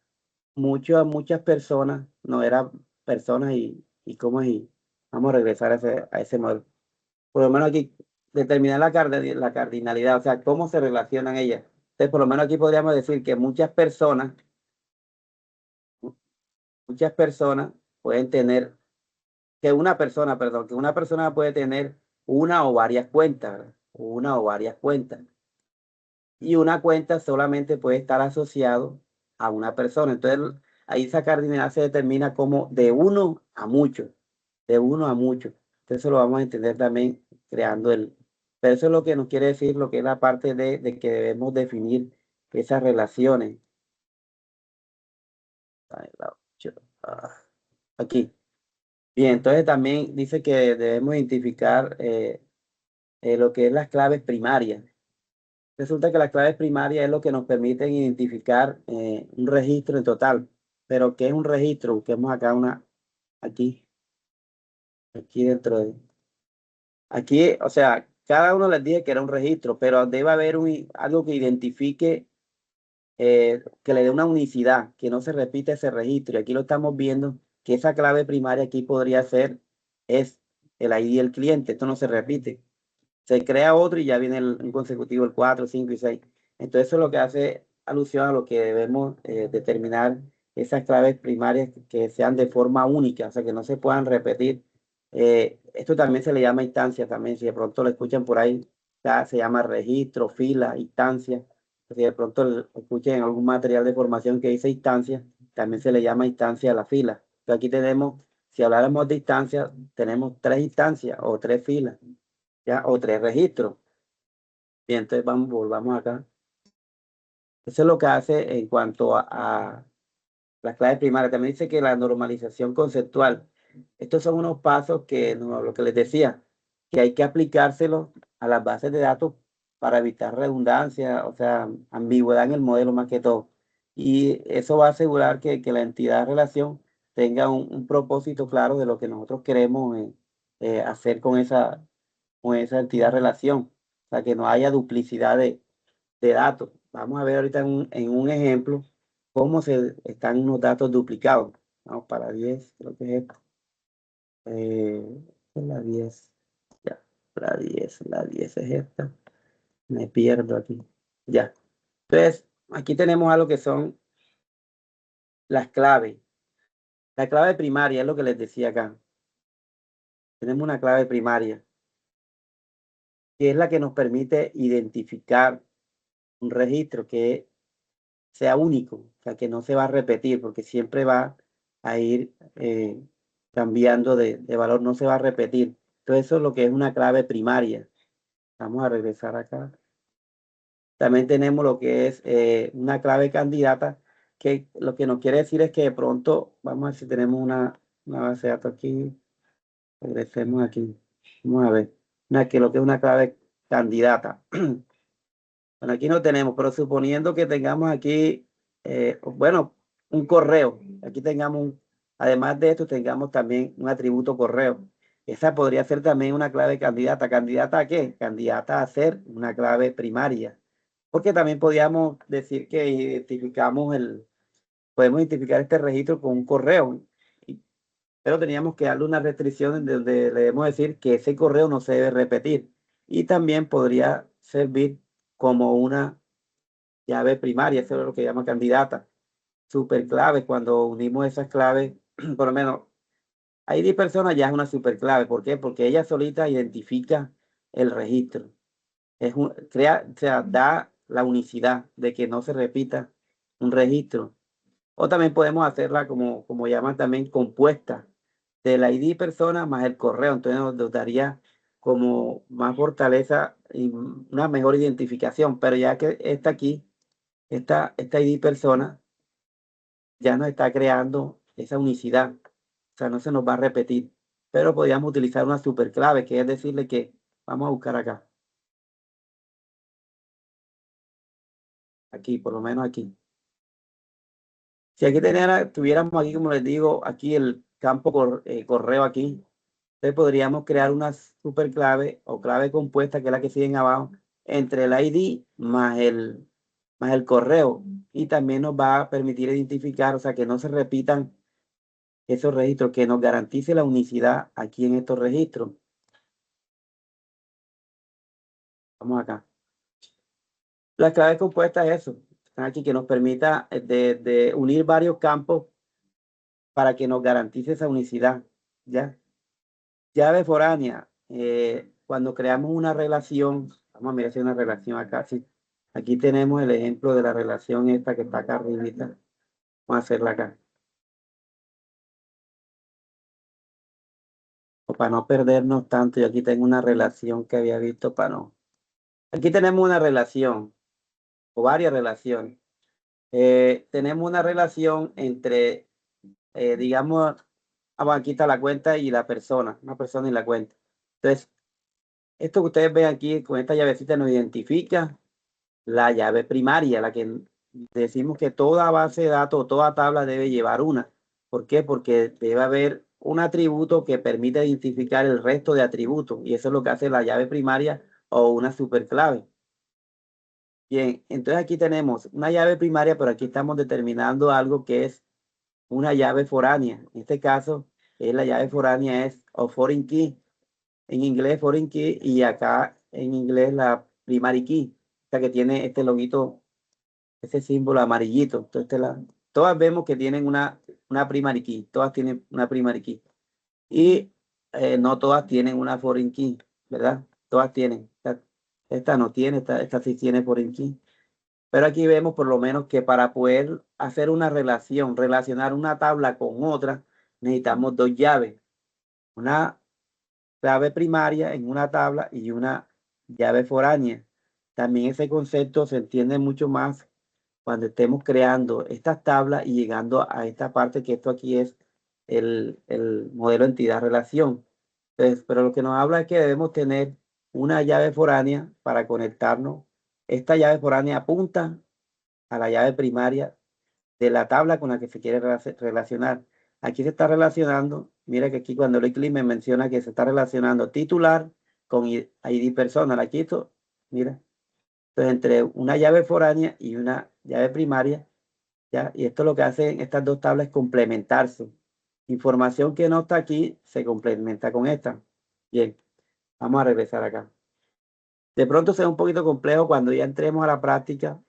[SPEAKER 2] muchas personas, no eran personas y cómo es, y vamos a regresar a ese modelo. Por lo menos aquí, determinar la cardinalidad, o sea, cómo se relacionan ellas. Entonces, por lo menos aquí podríamos decir que muchas personas pueden tener, que una persona puede tener una o varias cuentas, ¿verdad? Una o varias cuentas. Y una cuenta solamente puede estar asociado a una persona. Entonces, ahí esa cardinalidad se determina como de uno a muchos, de uno a muchos. Entonces, eso lo vamos a entender también creando Pero eso es lo que nos quiere decir, lo que es la parte de que debemos definir esas relaciones. Ay, ah, Aquí. Bien, entonces también dice que debemos identificar lo que es las claves primarias. Resulta que las claves primarias es lo que nos permiten identificar un registro en total. Pero ¿qué es un registro? Busquemos acá aquí, aquí dentro de... Aquí, o sea, cada uno les dije que era un registro, pero debe haber algo que identifique, que le dé una unicidad, que no se repita ese registro. Y aquí lo estamos viendo, que esa clave primaria aquí podría ser, es el ID del cliente. Esto no se repite. Se crea otro y ya viene en consecutivo el 4, 5 y 6. Entonces eso es lo que hace alusión a lo que debemos determinar esas claves primarias que sean de forma única, o sea, que no se puedan repetir. Esto también se le llama instancia también, si de pronto lo escuchan por ahí, ya se llama registro, fila, instancia. Si de pronto escuchen algún material de formación que dice instancia, también se le llama instancia a la fila. Entonces aquí tenemos si habláramos de instancias, tenemos 3 instancias o 3 filas, ¿ya? O 3 registros. Bien, entonces volvamos acá. Eso es lo que hace en cuanto a las claves primarias. También dice que la normalización conceptual. Estos son unos pasos que, lo que les decía, que hay que aplicárselo a las bases de datos para evitar redundancia, o sea, ambigüedad en el modelo más que todo. Y eso va a asegurar que la entidad de relación tenga un propósito claro de lo que nosotros queremos hacer con esa entidad de relación. O sea, que no haya duplicidad de datos. Vamos a ver ahorita en un ejemplo cómo se están unos datos duplicados. Vamos para 10, creo que es esto. Es la 10. Ya, la 10 es esta. Me pierdo aquí. Ya. Entonces, aquí tenemos algo que son las claves. La clave primaria es lo que les decía acá. Tenemos una clave primaria, que es la que nos permite identificar un registro que sea único, o sea, que no se va a repetir, porque siempre va a ir cambiando de valor, no se va a repetir. Entonces, eso es lo que es una clave primaria. Vamos a regresar acá. También tenemos lo que es una clave candidata, que lo que nos quiere decir es que de pronto, vamos a ver si tenemos una base de datos aquí. Regresemos aquí. Vamos a ver. Lo que es una clave candidata. Bueno, aquí no tenemos, pero suponiendo que tengamos aquí, bueno, un correo. Aquí tengamos, además de esto, tengamos también un atributo correo. Esa podría ser también una clave candidata. ¿Candidata a qué? Candidata a ser una clave primaria. Porque también podríamos decir que podemos identificar este registro con un correo. Pero teníamos que darle una restricción en donde le debemos decir que ese correo no se debe repetir. Y también podría servir como una llave primaria, eso es lo que llama candidata. Super clave, cuando unimos esas claves, por lo menos, ID persona ya es una super clave. ¿Por qué? Porque ella solita identifica el registro. O sea, da la unicidad de que no se repita un registro. O también podemos hacerla como llaman también compuesta del ID persona más el correo. Entonces nos daría como más fortaleza y una mejor identificación. Pero ya que está aquí, esta ID persona ya nos está creando esa unicidad. O sea, no se nos va a repetir. Pero podríamos utilizar una superclave, que es decirle que vamos a buscar acá. Aquí, por lo menos aquí. Si aquí tuviéramos aquí, como les digo, aquí el campo correo aquí, entonces podríamos crear una superclave o clave compuesta, que es la que siguen abajo, entre el ID más el correo. Y también nos va a permitir identificar, o sea, que no se repitan esos registros, que nos garantice la unicidad aquí en estos registros. Vamos acá. La clave compuesta es eso. Están aquí, que nos permita de unir varios campos para que nos garantice esa unicidad. ¿Ya? Llave foránea. Cuando creamos una relación, vamos a mirar si hay una relación acá. Sí. Aquí tenemos el ejemplo de la relación esta que está acá arribita. Vamos a hacerla acá. O para no perdernos tanto, yo aquí tengo una relación que había visto para no. Aquí tenemos una relación, o varias relaciones. Tenemos una relación entre, digamos, aquí está la cuenta y la persona, una persona y la cuenta. Entonces, esto que ustedes ven aquí con esta llavecita nos identifica la llave primaria, la que decimos que toda base de datos, toda tabla debe llevar una. ¿Por qué? Porque debe haber un atributo que permite identificar el resto de atributos, y eso es lo que hace la llave primaria o una superclave. Bien, entonces aquí tenemos una llave primaria, pero aquí estamos determinando algo que es una llave foránea. En este caso, la llave foránea es o foreign key, en inglés foreign key, y acá en inglés la primary key, o sea que tiene este loguito, ese símbolo amarillito. Entonces, todas vemos que tienen una primary key, todas tienen una primary key. Y no todas tienen una foreign key, ¿verdad? Todas tienen. Esta no tiene, esta sí tiene foreign key. Pero aquí vemos por lo menos que para poder hacer una relacionar una tabla con otra, necesitamos dos llaves. Una llave primaria en una tabla y una llave foránea. También ese concepto se entiende mucho más cuando estemos creando estas tablas y llegando a esta parte que esto aquí es el modelo entidad-relación. Entonces, pero lo que nos habla es que debemos tener una llave foránea para conectarnos. Esta llave foránea apunta a la llave primaria de la tabla con la que se quiere relacionar. Aquí se está relacionando, mira que aquí cuando doy clic me menciona que se está relacionando titular con ID persona. La quito, mira. Entonces, entre una llave foránea y una llave primaria, ¿ya? Y esto lo que hacen estas dos tablas es complementarse. Información que no está aquí se complementa con esta. Bien, vamos a regresar acá. De pronto sea un poquito complejo cuando ya entremos a la práctica.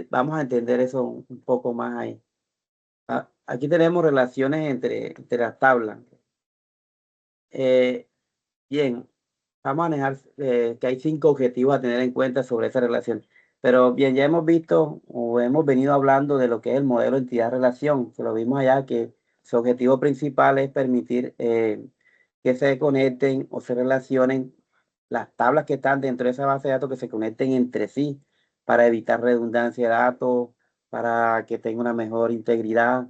[SPEAKER 2] Vamos a entender eso un poco más ahí. Aquí tenemos relaciones entre las tablas. Bien, vamos a manejar que hay 5 objetivos a tener en cuenta sobre esa relación. Pero bien, ya hemos visto o hemos venido hablando de lo que es el modelo entidad-relación. Se lo vimos allá que su objetivo principal es permitir que se conecten o se relacionen las tablas que están dentro de esa base de datos, que se conecten entre sí para evitar redundancia de datos, para que tenga una mejor integridad,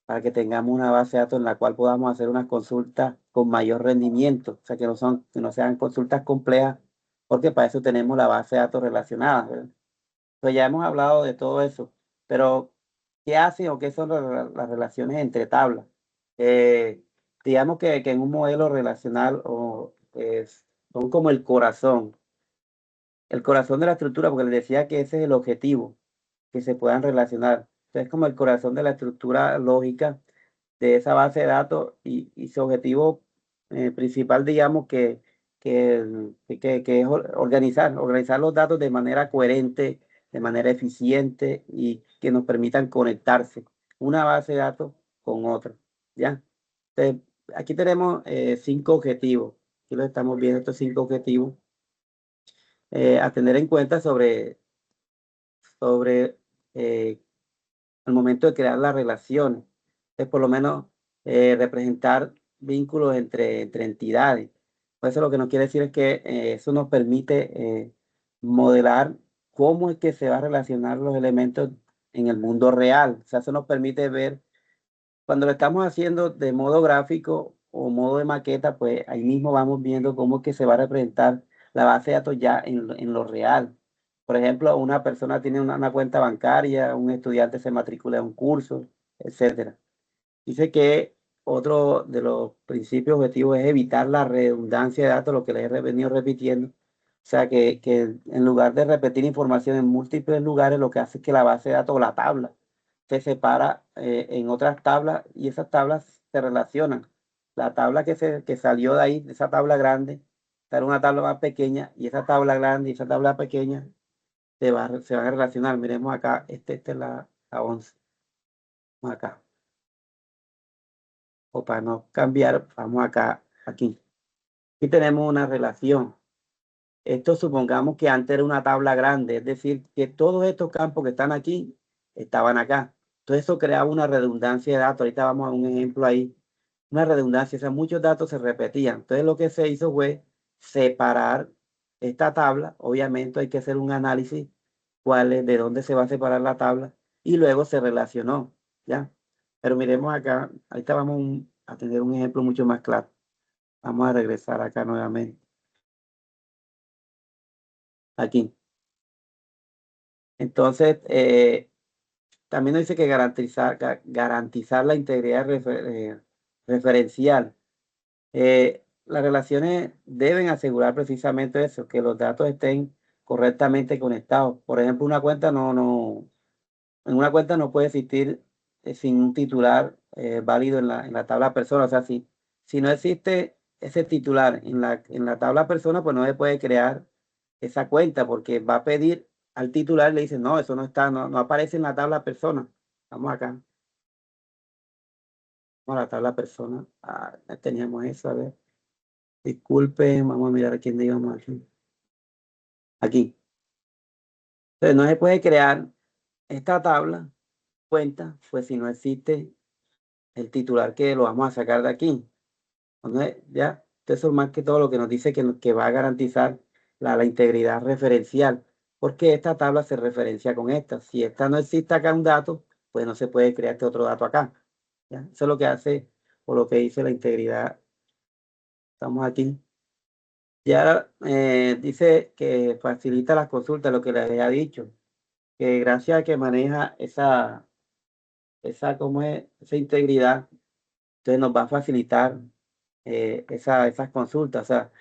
[SPEAKER 2] para que tengamos una base de datos en la cual podamos hacer unas consultas con mayor rendimiento, o sea, que no sean consultas complejas, porque para eso tenemos la base de datos relacionada, ¿verdad? Pues ya hemos hablado de todo eso, pero ¿qué hacen o qué son las relaciones entre tablas? Digamos que en un modelo relacional son como el corazón de la estructura, porque les decía que ese es el objetivo, que se puedan relacionar. Entonces, como el corazón de la estructura lógica de esa base de datos y su objetivo principal, digamos, que es organizar los datos de manera coherente, de manera eficiente y que nos permitan conectarse una base de datos con otra, ¿ya? Entonces, aquí tenemos 5 objetivos. Aquí lo estamos viendo, estos 5 objetivos a tener en cuenta sobre al momento de crear las relaciones. Es por lo menos representar vínculos entre entidades. Por eso lo que nos quiere decir es que eso nos permite modelar cómo es que se va a relacionar los elementos en el mundo real. O sea, eso nos permite ver, cuando lo estamos haciendo de modo gráfico o modo de maqueta, pues ahí mismo vamos viendo cómo es que se va a representar la base de datos ya en lo real. Por ejemplo, una persona tiene una cuenta bancaria, un estudiante se matricula en un curso, etcétera. Dice que otro de los principios objetivos es evitar la redundancia de datos, lo que les he venido repitiendo. O sea, que en lugar de repetir información en múltiples lugares, lo que hace es que la base de datos o la tabla se separa en otras tablas y esas tablas se relacionan. La tabla que salió de ahí, esa tabla grande, sale una tabla más pequeña y esa tabla grande y esa tabla pequeña se van a relacionar. Miremos acá, esta es la 11. Vamos acá. O para no cambiar, vamos acá, aquí. Aquí tenemos una relación. Esto supongamos que antes era una tabla grande, es decir, que todos estos campos que están aquí estaban acá. Entonces eso creaba una redundancia de datos. Ahorita vamos a un ejemplo ahí. Una redundancia, o sea, muchos datos se repetían. Entonces lo que se hizo fue separar esta tabla. Obviamente hay que hacer un análisis de dónde se va a separar la tabla y luego se relacionó, ¿ya? Pero miremos acá, ahorita vamos a tener un ejemplo mucho más claro. Vamos a regresar acá nuevamente. Aquí. Entonces, también nos dice que garantizar la integridad referencial. Las relaciones deben asegurar precisamente eso, que los datos estén correctamente conectados. Por ejemplo, en una cuenta no puede existir sin un titular válido en la tabla persona. O sea, si no existe ese titular en la tabla persona, pues no se puede crear esa cuenta porque va a pedir al titular y le dice, no, eso no está, no aparece en la tabla persona. Vamos acá. Vamos a la tabla persona. Ya teníamos eso, a ver. Disculpen, vamos a mirar a quién digamos aquí. Aquí. Entonces no se puede crear esta tabla cuenta, pues si no existe el titular que lo vamos a sacar de aquí. Entonces, ya, eso es más que todo lo que nos dice que va a garantizar la integridad referencial, porque esta tabla se referencia con esta. Si esta no existe acá un dato, pues no se puede crear este otro dato acá. ¿Ya? Eso es lo que hace o lo que dice la integridad. Estamos aquí. Ya dice que facilita las consultas, lo que les había dicho, que gracias a que maneja ¿cómo es? Esa integridad, entonces nos va a facilitar esas consultas. O sea,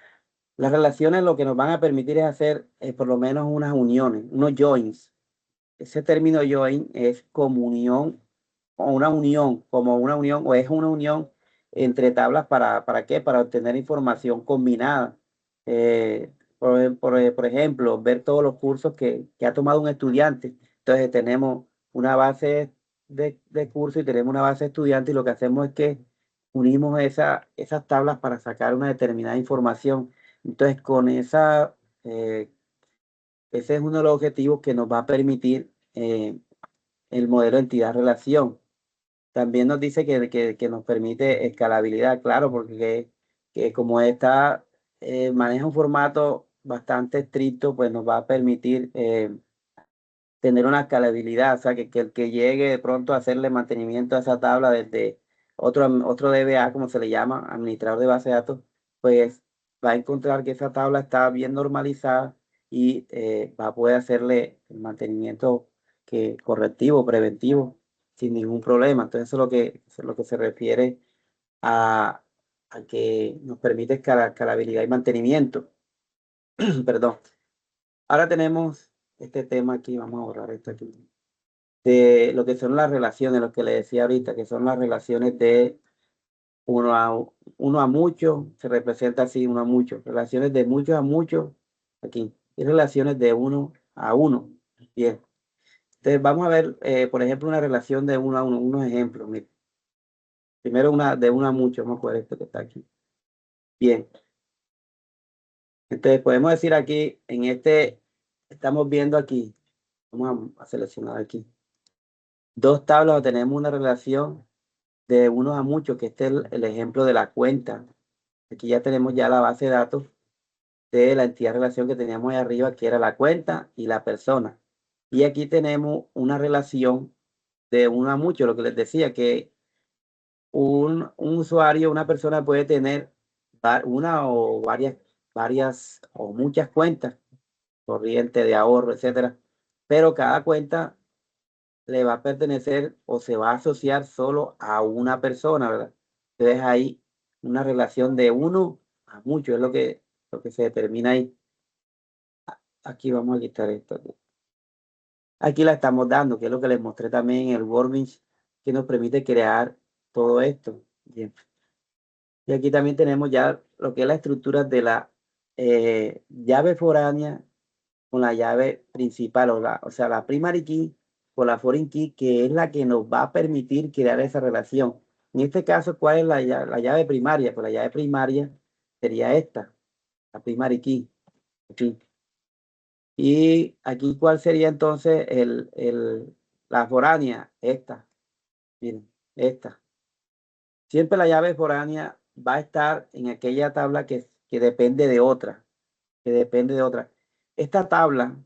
[SPEAKER 2] las relaciones lo que nos van a permitir es hacer por lo menos unas uniones, unos joins. Ese término join es comunión o una unión, como una unión, o es una unión entre tablas ¿para qué? Para obtener información combinada. Por ejemplo, ver todos los cursos que ha tomado un estudiante. Entonces tenemos una base de curso y tenemos una base de estudiantes y lo que hacemos es que unimos esas tablas para sacar una determinada información. Entonces ese es uno de los objetivos que nos va a permitir el modelo entidad-relación. También nos dice que nos permite escalabilidad, claro, porque que como maneja un formato bastante estricto, pues nos va a permitir tener una escalabilidad, o sea, que el que llegue de pronto a hacerle mantenimiento a esa tabla desde otro DBA, como se le llama, administrador de base de datos, pues va a encontrar que esa tabla está bien normalizada y va a poder hacerle el mantenimiento correctivo, preventivo, sin ningún problema. Entonces, eso es lo que se refiere a, a que nos permite escalabilidad y mantenimiento. Perdón. Ahora tenemos este tema aquí, vamos a borrar esto aquí, de lo que son las relaciones, lo que le decía ahorita, que son las relaciones de uno a mucho, se representa así, uno a mucho, relaciones de muchos a muchos, aquí, y relaciones de uno a uno. Bien, entonces vamos a ver, por ejemplo, una relación de uno a uno, unos ejemplos. Mire. Primero una de uno a mucho, vamos a poner esto que está aquí. Bien, entonces podemos decir aquí, estamos viendo aquí, vamos a seleccionar aquí, dos tablas donde tenemos una relación de unos a muchos, que este es el ejemplo de la cuenta. Aquí ya tenemos ya la base de datos de la entidad relación que teníamos ahí arriba, que era la cuenta y la persona. Y aquí tenemos una relación de uno a muchos, lo que les decía, que un usuario, una persona puede tener una o varias o muchas cuentas, corriente de ahorro, etcétera. Pero cada cuenta le va a pertenecer o se va a asociar solo a una persona, ¿verdad? Entonces hay una relación de uno a mucho, es lo que se determina ahí. Aquí vamos a quitar esto. Aquí la estamos dando, que es lo que les mostré también en el Workbench, que nos permite crear todo esto. Bien. Y aquí también tenemos ya lo que es la estructura de la llave foránea con la llave principal, o sea, la primary key con la foreign key, que es la que nos va a permitir crear esa relación. En este caso, ¿cuál es la llave primaria? Pues la llave primaria sería esta, la primary key. Aquí. Y aquí, ¿cuál sería entonces la foránea? Esta, miren, esta. Siempre la llave foránea va a estar en aquella tabla que depende de otra, que depende de otra. Esta tabla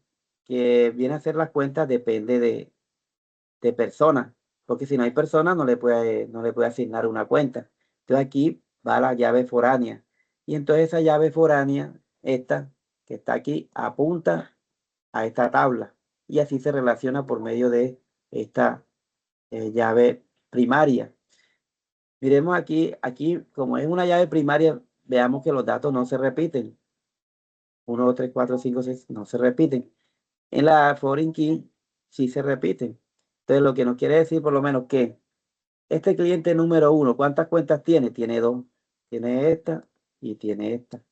[SPEAKER 2] que viene a ser las cuentas depende de personas, porque si no hay personas no le puede asignar una cuenta. Entonces aquí va la llave foránea. Y entonces esa llave foránea, esta que está aquí, apunta a esta tabla. Y así se relaciona por medio de esta llave primaria. Miremos aquí como es una llave primaria, veamos que los datos no se repiten. 1, 2, 3, 4, 5, 6, no se repiten. En la foreign key sí se repiten. Entonces, lo que nos quiere decir por lo menos que este cliente número 1, ¿cuántas cuentas tiene? Tiene 2. Tiene esta y tiene esta.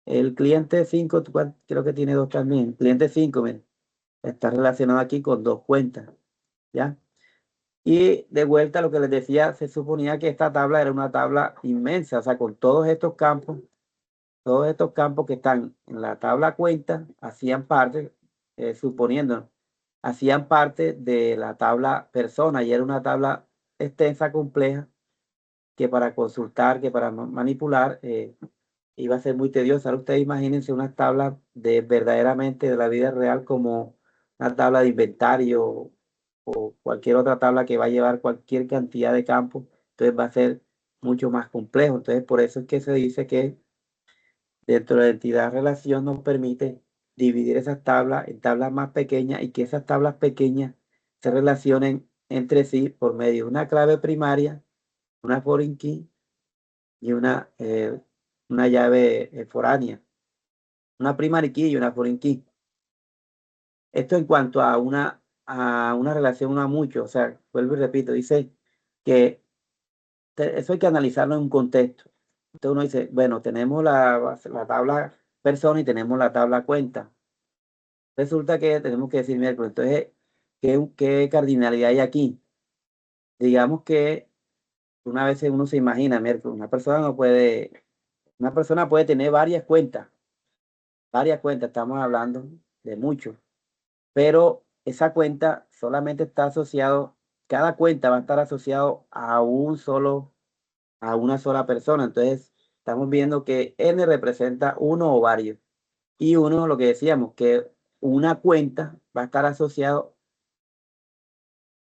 [SPEAKER 2] El cliente 5, creo que tiene 2 también. El cliente 5, miren, está relacionado aquí con 2 cuentas. ¿Ya? Y de vuelta a lo que les decía, se suponía que esta tabla era una tabla inmensa, o sea, con todos estos campos que están en la tabla cuenta, hacían parte, suponiendo, hacían parte de la tabla persona y era una tabla extensa, compleja, que para consultar, que para manipular, iba a ser muy tedioso. Ahora ustedes imagínense una tabla de verdaderamente de la vida real como una tabla de inventario o cualquier otra tabla que va a llevar cualquier cantidad de campos. Entonces va a ser mucho más complejo. Entonces por eso es que se dice que dentro de la entidad relación nos permite dividir esas tablas en tablas más pequeñas y que esas tablas pequeñas se relacionen entre sí por medio de una clave primaria, una foreign key y una llave foránea, una primary key y una foreign key. Esto en cuanto a una relación a mucho, o sea, vuelvo y repito, dice que eso hay que analizarlo en un contexto. Entonces uno dice, bueno, tenemos la tabla persona y tenemos la tabla cuenta. Resulta que tenemos que decir miércoles, entonces, ¿qué cardinalidad hay aquí? Digamos que una vez uno se imagina, miércoles, una persona puede tener varias cuentas, estamos hablando de mucho, pero esa cuenta solamente está asociado, cada cuenta va a estar asociado a una sola persona. Entonces, estamos viendo que N representa uno o varios. Y uno, lo que decíamos, que una cuenta va a estar asociado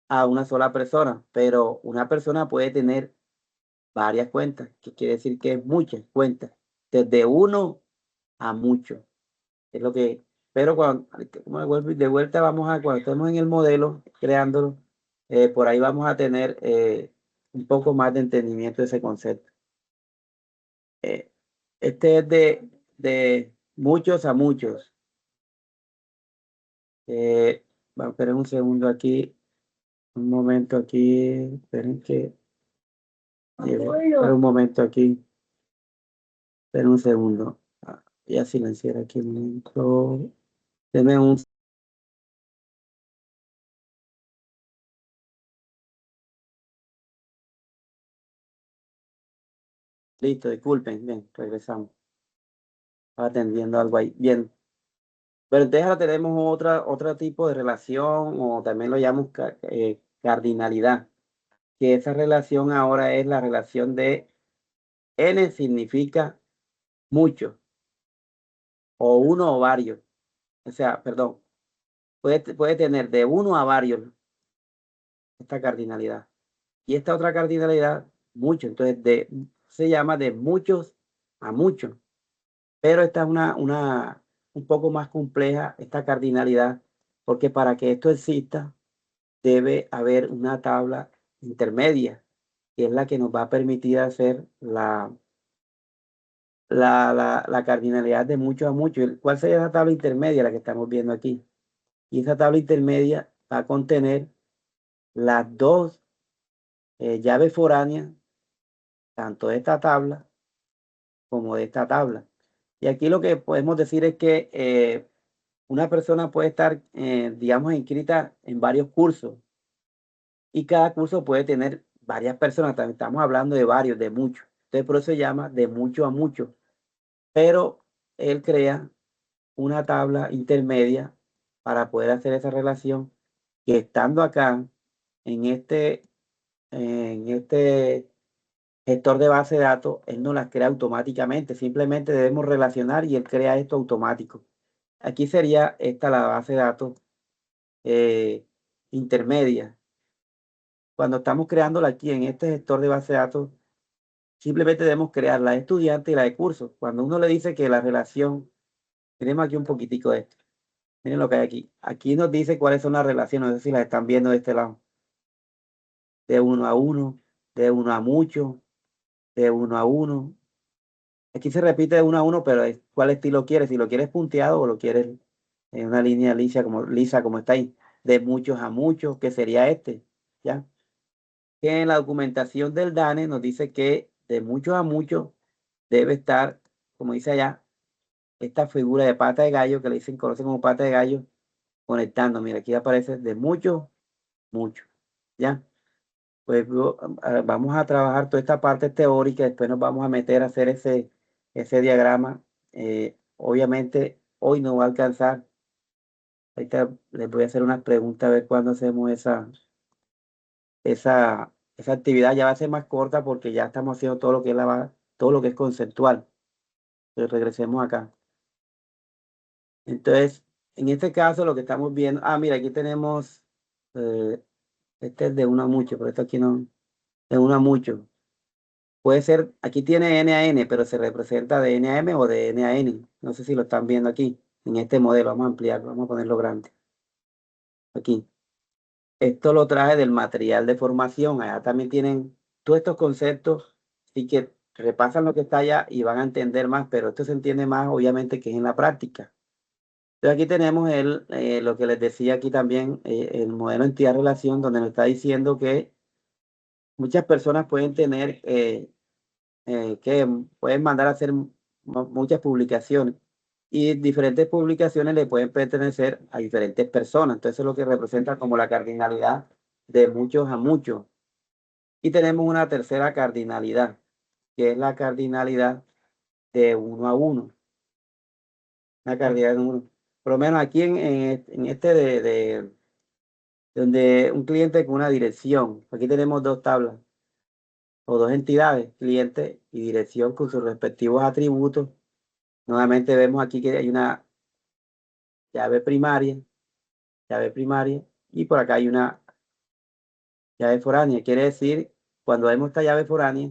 [SPEAKER 2] a una sola persona, pero una persona puede tener varias cuentas, que quiere decir que es muchas cuentas, desde uno a mucho. Es lo que, pero como de vuelta vamos a, cuando estemos en el modelo, creándolo, por ahí vamos a tener un poco más de entendimiento de ese concepto. Este es de muchos a muchos. Vamos a esperar un segundo aquí, un momento aquí, esperen que espera un momento aquí, esperen un segundo. Voy a silenciar aquí un momento. Denme un listo, disculpen, bien, regresamos. Estaba atendiendo algo ahí. Bien, pero entonces ahora tenemos otro tipo de relación, o también lo llamamos cardinalidad, que esa relación ahora es la relación de N significa mucho, o uno o varios. O sea, perdón, puede tener de uno a varios esta cardinalidad. Y esta otra cardinalidad, mucho. Entonces, se llama de muchos a muchos. Pero esta es un poco más compleja, esta cardinalidad, porque para que esto exista, debe haber una tabla intermedia, que es la que nos va a permitir hacer la cardinalidad de mucho a mucho. ¿Cuál sería esa tabla intermedia, la que estamos viendo aquí? Y esa tabla intermedia va a contener las dos llaves foráneas, tanto de esta tabla como de esta tabla. Y aquí lo que podemos decir es que una persona puede estar, digamos, inscrita en varios cursos y cada curso puede tener varias personas. También estamos hablando de varios, de muchos. Entonces, por eso se llama de mucho a mucho. Pero él crea una tabla intermedia para poder hacer esa relación que estando acá en este gestor de base de datos, él no las crea automáticamente, simplemente debemos relacionar y él crea esto automático. Aquí sería esta la base de datos intermedia. Cuando estamos creándola aquí en este gestor de base de datos, simplemente debemos crear la de estudiante y la de curso. Cuando uno le dice que la relación, tenemos aquí un poquitico de esto. Miren lo que hay aquí. Aquí nos dice cuáles son las relaciones, no sé si las están viendo de este lado. De uno a uno, de uno a mucho, de uno a uno. Aquí se repite de uno a uno, pero ¿cuál estilo quieres? Si lo quieres punteado o lo quieres en una línea lisa como está ahí. De muchos a muchos, que sería este, ¿ya? Que en la documentación del DANE nos dice que de muchos a muchos debe estar, como dice allá, esta figura de pata de gallo, que le dicen, conocen como pata de gallo, conectando. Mira, aquí aparece de muchos, muchos, ¿ya? Pues vamos a trabajar toda esta parte teórica, después nos vamos a meter a hacer ese diagrama. Obviamente hoy no va a alcanzar. Ahorita les voy a hacer unas preguntas a ver cuándo hacemos esa esa actividad ya va a ser más corta porque ya estamos haciendo todo lo que es todo lo que es conceptual. Entonces regresemos acá. Entonces, en este caso lo que estamos viendo, mira, aquí tenemos, este es de 1 a mucho, pero esto aquí no, de 1 a mucho. Puede ser, aquí tiene N a N, pero se representa de N a M o de N a N. No sé si lo están viendo aquí, en este modelo. Vamos a ampliarlo, vamos a ponerlo grande. Aquí. Esto lo traje del material de formación. Allá también tienen todos estos conceptos, así que repasan lo que está allá y van a entender más, pero esto se entiende más, obviamente, que es en la práctica. Entonces aquí tenemos lo que les decía aquí también, el modelo entidad-relación, donde nos está diciendo que muchas personas pueden tener, que pueden mandar a hacer muchas publicaciones y diferentes publicaciones le pueden pertenecer a diferentes personas. Entonces eso es lo que representa como la cardinalidad de muchos a muchos. Y tenemos una tercera cardinalidad, que es la cardinalidad de 1 a 1. La cardinalidad de 1. Por lo menos aquí en este donde un cliente con una dirección. Aquí tenemos dos tablas o dos entidades, cliente y dirección con sus respectivos atributos. Nuevamente vemos aquí que hay una llave primaria, y por acá hay una llave foránea. Quiere decir, cuando vemos esta llave foránea,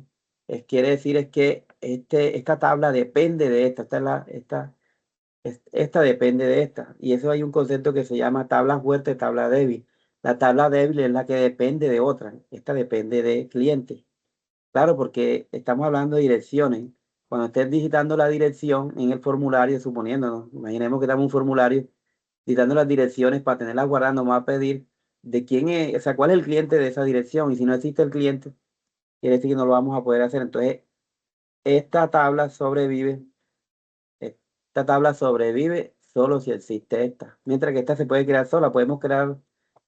[SPEAKER 2] quiere decir es que esta tabla depende de esta. Esta depende de esta. Y eso hay un concepto que se llama tabla fuerte, tabla débil. La tabla débil es la que depende de otra. Esta depende de cliente. Claro, porque estamos hablando de direcciones. Cuando estés digitando la dirección en el formulario, suponiéndonos, imaginemos que damos un formulario, digitando las direcciones para tenerlas guardadas, nos va a pedir de quién es, o sea, cuál es el cliente de esa dirección. Y si no existe el cliente, quiere decir que no lo vamos a poder hacer. Entonces, esta tabla sobrevive, esta tabla sobrevive solo si existe esta. Mientras que esta se puede crear sola, podemos crear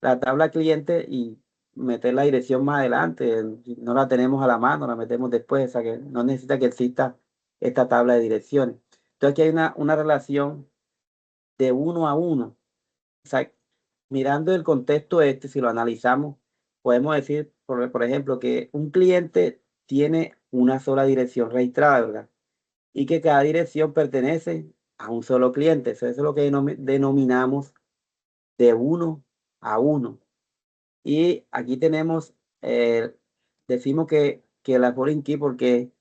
[SPEAKER 2] la tabla cliente y meter la dirección más adelante. No la tenemos a la mano, la metemos después, o sea que no necesita que exista esta tabla de direcciones. Entonces aquí hay una relación de 1 a 1. O sea, mirando el contexto si lo analizamos, podemos decir, por ejemplo, que un cliente tiene una sola dirección registrada, ¿verdad? Y que cada dirección pertenece a un solo cliente. Eso es lo que denominamos de 1 a 1. Y aquí tenemos, decimos que la foreign key porque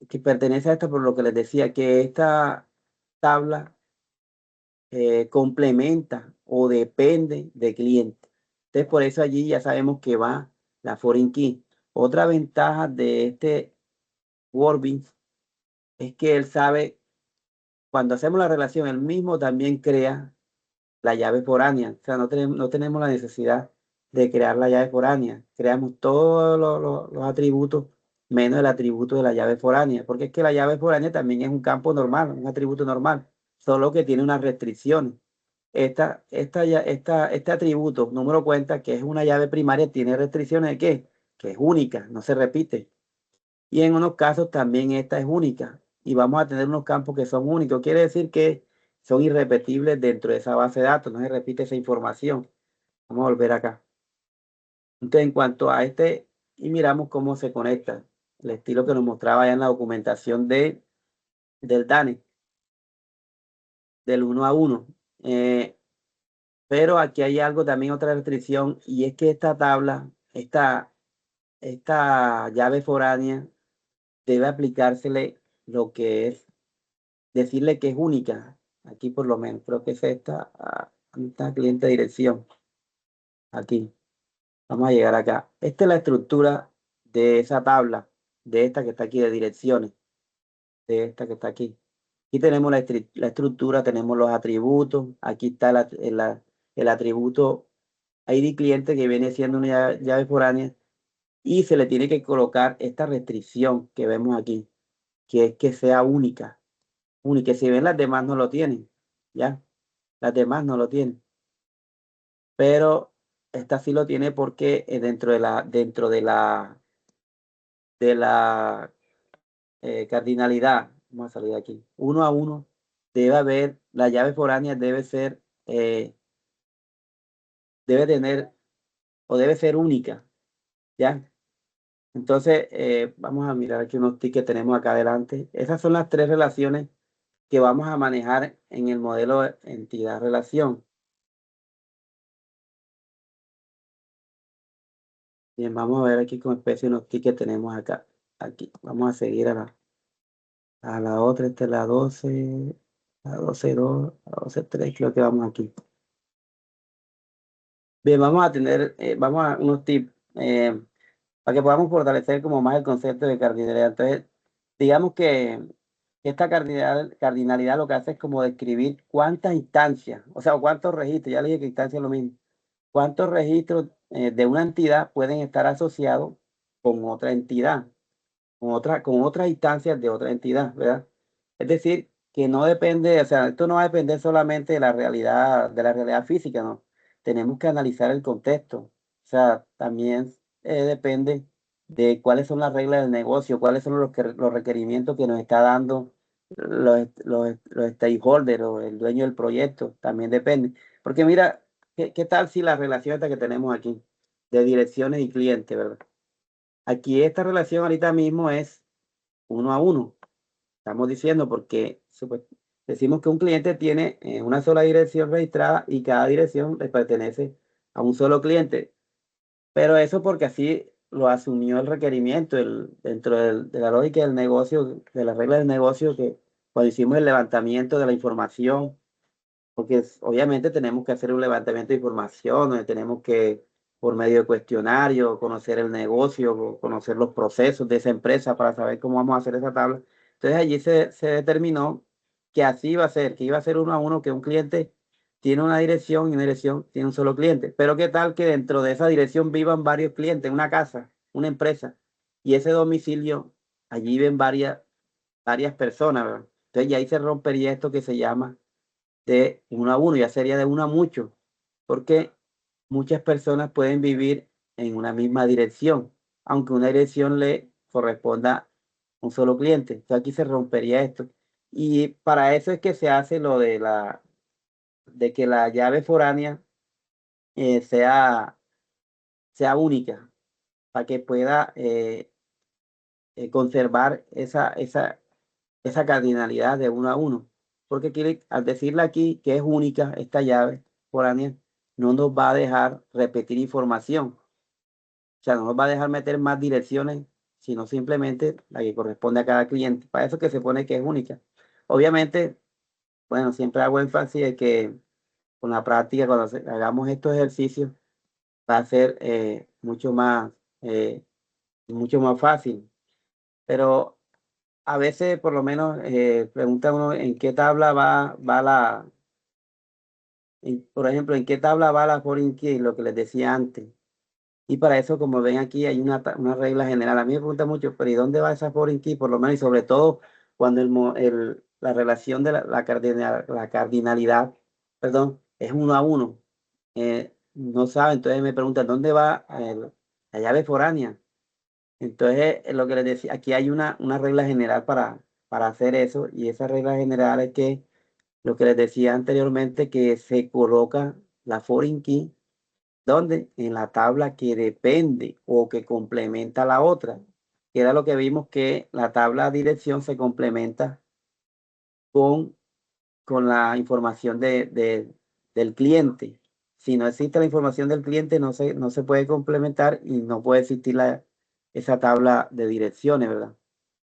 [SPEAKER 2] que pertenece a esto, por lo que les decía, que esta tabla complementa o depende de cliente. Entonces, por eso allí ya sabemos que va la foreign key. Otra ventaja de este Workbench es que él sabe, cuando hacemos la relación, él mismo también crea la llave foránea. O sea, no tenemos la necesidad de crear la llave foránea. Creamos todos los atributos menos el atributo de la llave foránea, porque es que la llave foránea también es un campo normal, un atributo normal, solo que tiene unas restricciones. Este atributo, número cuenta, que es una llave primaria, tiene restricciones de qué? Que es única, no se repite. Y en unos casos también esta es única. Y vamos a tener unos campos que son únicos. Quiere decir que son irrepetibles dentro de esa base de datos. No se repite esa información. Vamos a volver acá. Entonces, en cuanto a y miramos cómo se conecta. El estilo que nos mostraba ya en la documentación del DANE, del 1 a 1. Pero aquí hay algo también, otra restricción, y es que esta tabla, esta llave foránea, debe aplicársele lo que es, decirle que es única. Aquí por lo menos, creo que es esta cliente dirección. Aquí, vamos a llegar acá. Esta es la estructura de esa tabla, de esta que está aquí de direcciones, de esta que está aquí. Aquí tenemos la estructura, tenemos los atributos, aquí está el atributo ID cliente que viene siendo una llave foránea y se le tiene que colocar esta restricción que vemos aquí, que es que sea única. Única, si ven las demás no lo tienen, ¿ya? Las demás no lo tienen. Pero esta sí lo tiene porque dentro de la cardinalidad, vamos a salir de aquí, 1 a 1, debe haber, la llave foránea debe tener o debe ser única. ¿Ya? Entonces, vamos a mirar aquí unos tics que tenemos acá adelante. Esas son las tres relaciones que vamos a manejar en el modelo entidad-relación. Bien, vamos a ver aquí con especie unos tics que tenemos acá. Aquí, vamos a seguir a la otra, esta es la 12, la 12.2, la 12.3, creo que vamos aquí. Bien, vamos a tener, vamos a unos tips para que podamos fortalecer como más el concepto de cardinalidad. Entonces, digamos que esta cardinalidad lo que hace es como describir cuántas instancias, o sea, cuántos registros, ya le dije que instancia es lo mismo, cuántos registros de una entidad pueden estar asociados con otra entidad, con otras instancias de otra entidad, ¿verdad? Es decir, que no depende, o sea, esto no va a depender solamente de la realidad física, ¿no? Tenemos que analizar el contexto. O sea, también depende de cuáles son las reglas del negocio, cuáles son los requerimientos que nos está dando los stakeholders o el dueño del proyecto. También depende. Porque mira, ¿qué tal si la relación esta que tenemos aquí de direcciones y clientes, ¿verdad? Aquí esta relación ahorita mismo es 1 a 1. Estamos diciendo porque decimos que un cliente tiene una sola dirección registrada y cada dirección le pertenece a un solo cliente. Pero eso porque así lo asumió el requerimiento dentro de la lógica del negocio, de las reglas del negocio, que cuando hicimos el levantamiento de la información, porque obviamente tenemos que hacer un levantamiento de información, donde tenemos que, por medio de cuestionario, conocer el negocio, conocer los procesos de esa empresa para saber cómo vamos a hacer esa tabla. Entonces allí se determinó que así iba a ser, que iba a ser 1 a 1, que un cliente tiene una dirección y una dirección tiene un solo cliente. Pero qué tal que dentro de esa dirección vivan varios clientes, una casa, una empresa, y ese domicilio, allí ven varias personas, ¿verdad? Entonces ya ahí se rompería esto que se llama de 1 a 1, ya sería de 1 a mucho, porque muchas personas pueden vivir en una misma dirección, aunque una dirección le corresponda a un solo cliente. Entonces aquí se rompería esto. Y para eso es que se hace lo de que la llave foránea sea única, para que pueda conservar esa cardinalidad de 1 a 1. Porque al decirle aquí que es única esta llave foránea, no nos va a dejar repetir información. O sea, no nos va a dejar meter más direcciones, sino simplemente la que corresponde a cada cliente. Para eso que se pone que es única. Obviamente, bueno, siempre hago énfasis de que con la práctica, cuando hagamos estos ejercicios, va a ser mucho más fácil. Pero a veces, por lo menos, pregunta uno en qué tabla por ejemplo, en qué tabla va la foreign key, lo que les decía antes. Y para eso, como ven aquí, hay una regla general. A mí me pregunta mucho, pero ¿y dónde va esa foreign key? Por lo menos, y sobre todo cuando la relación de la cardinalidad, perdón, es 1 a 1. No sabe, entonces me preguntan, ¿dónde va la llave foránea? Entonces, lo que les decía, aquí hay una regla general para hacer eso, y esa regla general es que lo que les decía anteriormente, que se coloca la foreign key, ¿dónde? En la tabla que depende o que complementa la otra, que era lo que vimos, que la tabla dirección se complementa con, con la información del cliente. Si no existe la información del cliente, no se puede complementar y no puede existir esa tabla de direcciones, ¿verdad?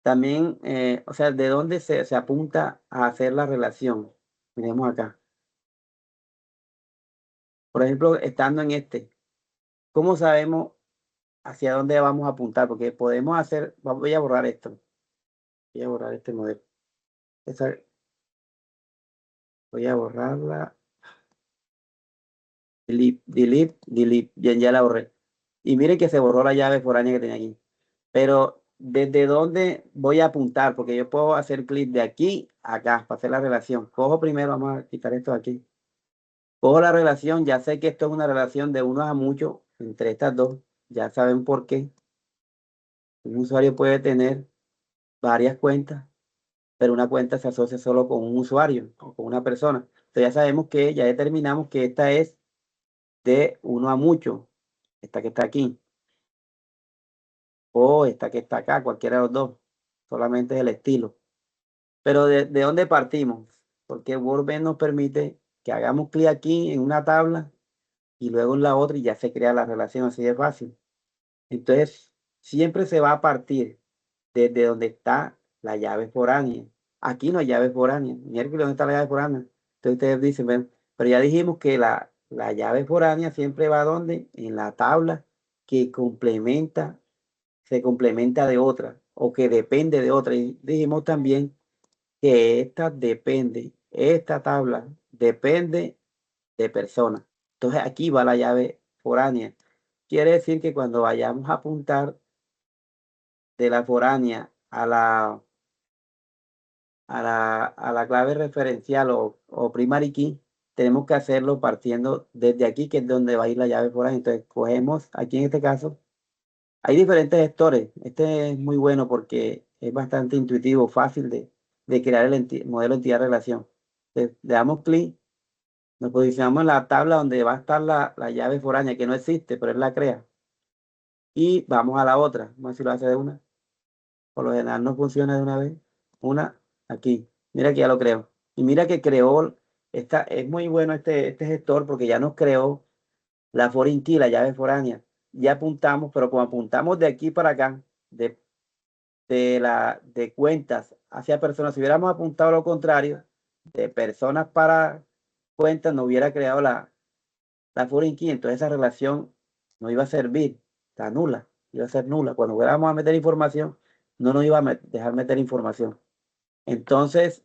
[SPEAKER 2] También, o sea, ¿de dónde se apunta a hacer la relación? Miremos acá. Por ejemplo, estando en ¿cómo sabemos hacia dónde vamos a apuntar? Porque podemos voy a borrar esto, voy a borrar este modelo. Esa- Voy a borrarla, delete, delete, delete, bien, ya la borré. Y miren que se borró la llave foránea que tenía aquí. Pero, ¿desde dónde voy a apuntar? Porque yo puedo hacer clic de aquí a acá para hacer la relación. Cojo primero, vamos a quitar esto de aquí. Cojo la relación, ya sé que esto es una relación de 1 a mucho entre estas dos. Ya saben por qué. Un usuario puede tener varias cuentas, pero una cuenta se asocia solo con un usuario o con una persona. Entonces ya sabemos ya determinamos que esta es de 1 a mucho, esta que está aquí. o esta que está acá, cualquiera de los dos. Solamente es el estilo. Pero ¿de dónde partimos? Porque WordBench nos permite que hagamos clic aquí en una tabla y luego en la otra y ya se crea la relación así de fácil. Entonces, siempre se va a partir desde donde está la llave foránea. Aquí no hay llave foránea. Miércoles, ¿dónde está la llave foránea? Entonces ustedes dicen, "Ven", pero ya dijimos que la llave foránea siempre va donde en la tabla que complementa, se complementa de otra o que depende de otra. Y dijimos también que esta tabla depende de personas. Entonces aquí va la llave foránea. Quiere decir que cuando vayamos a apuntar de la foránea a la clave referencial o primary key, tenemos que hacerlo partiendo desde aquí, que es donde va a ir la llave foránea. Entonces cogemos, aquí en este caso, hay diferentes gestores. Este es muy bueno porque es bastante intuitivo, fácil de crear el modelo entidad-relación. Le damos clic, nos posicionamos en la tabla donde va a estar la llave foránea, que no existe, pero él la crea. Y vamos a la otra. Vamos a ver si lo hace de una. Por lo general no funciona de una vez. Una, aquí. Mira que ya lo creo. Y mira que creó, es muy bueno este gestor porque ya nos creó la foreign key, la llave foránea. Ya apuntamos, pero como apuntamos de aquí para acá, de cuentas hacia personas, si hubiéramos apuntado lo contrario, de personas para cuentas, no hubiera creado la foreign key. Entonces esa relación no iba a servir, está nula, iba a ser nula. Cuando fuéramos a meter información, no nos iba a dejar meter información. Entonces,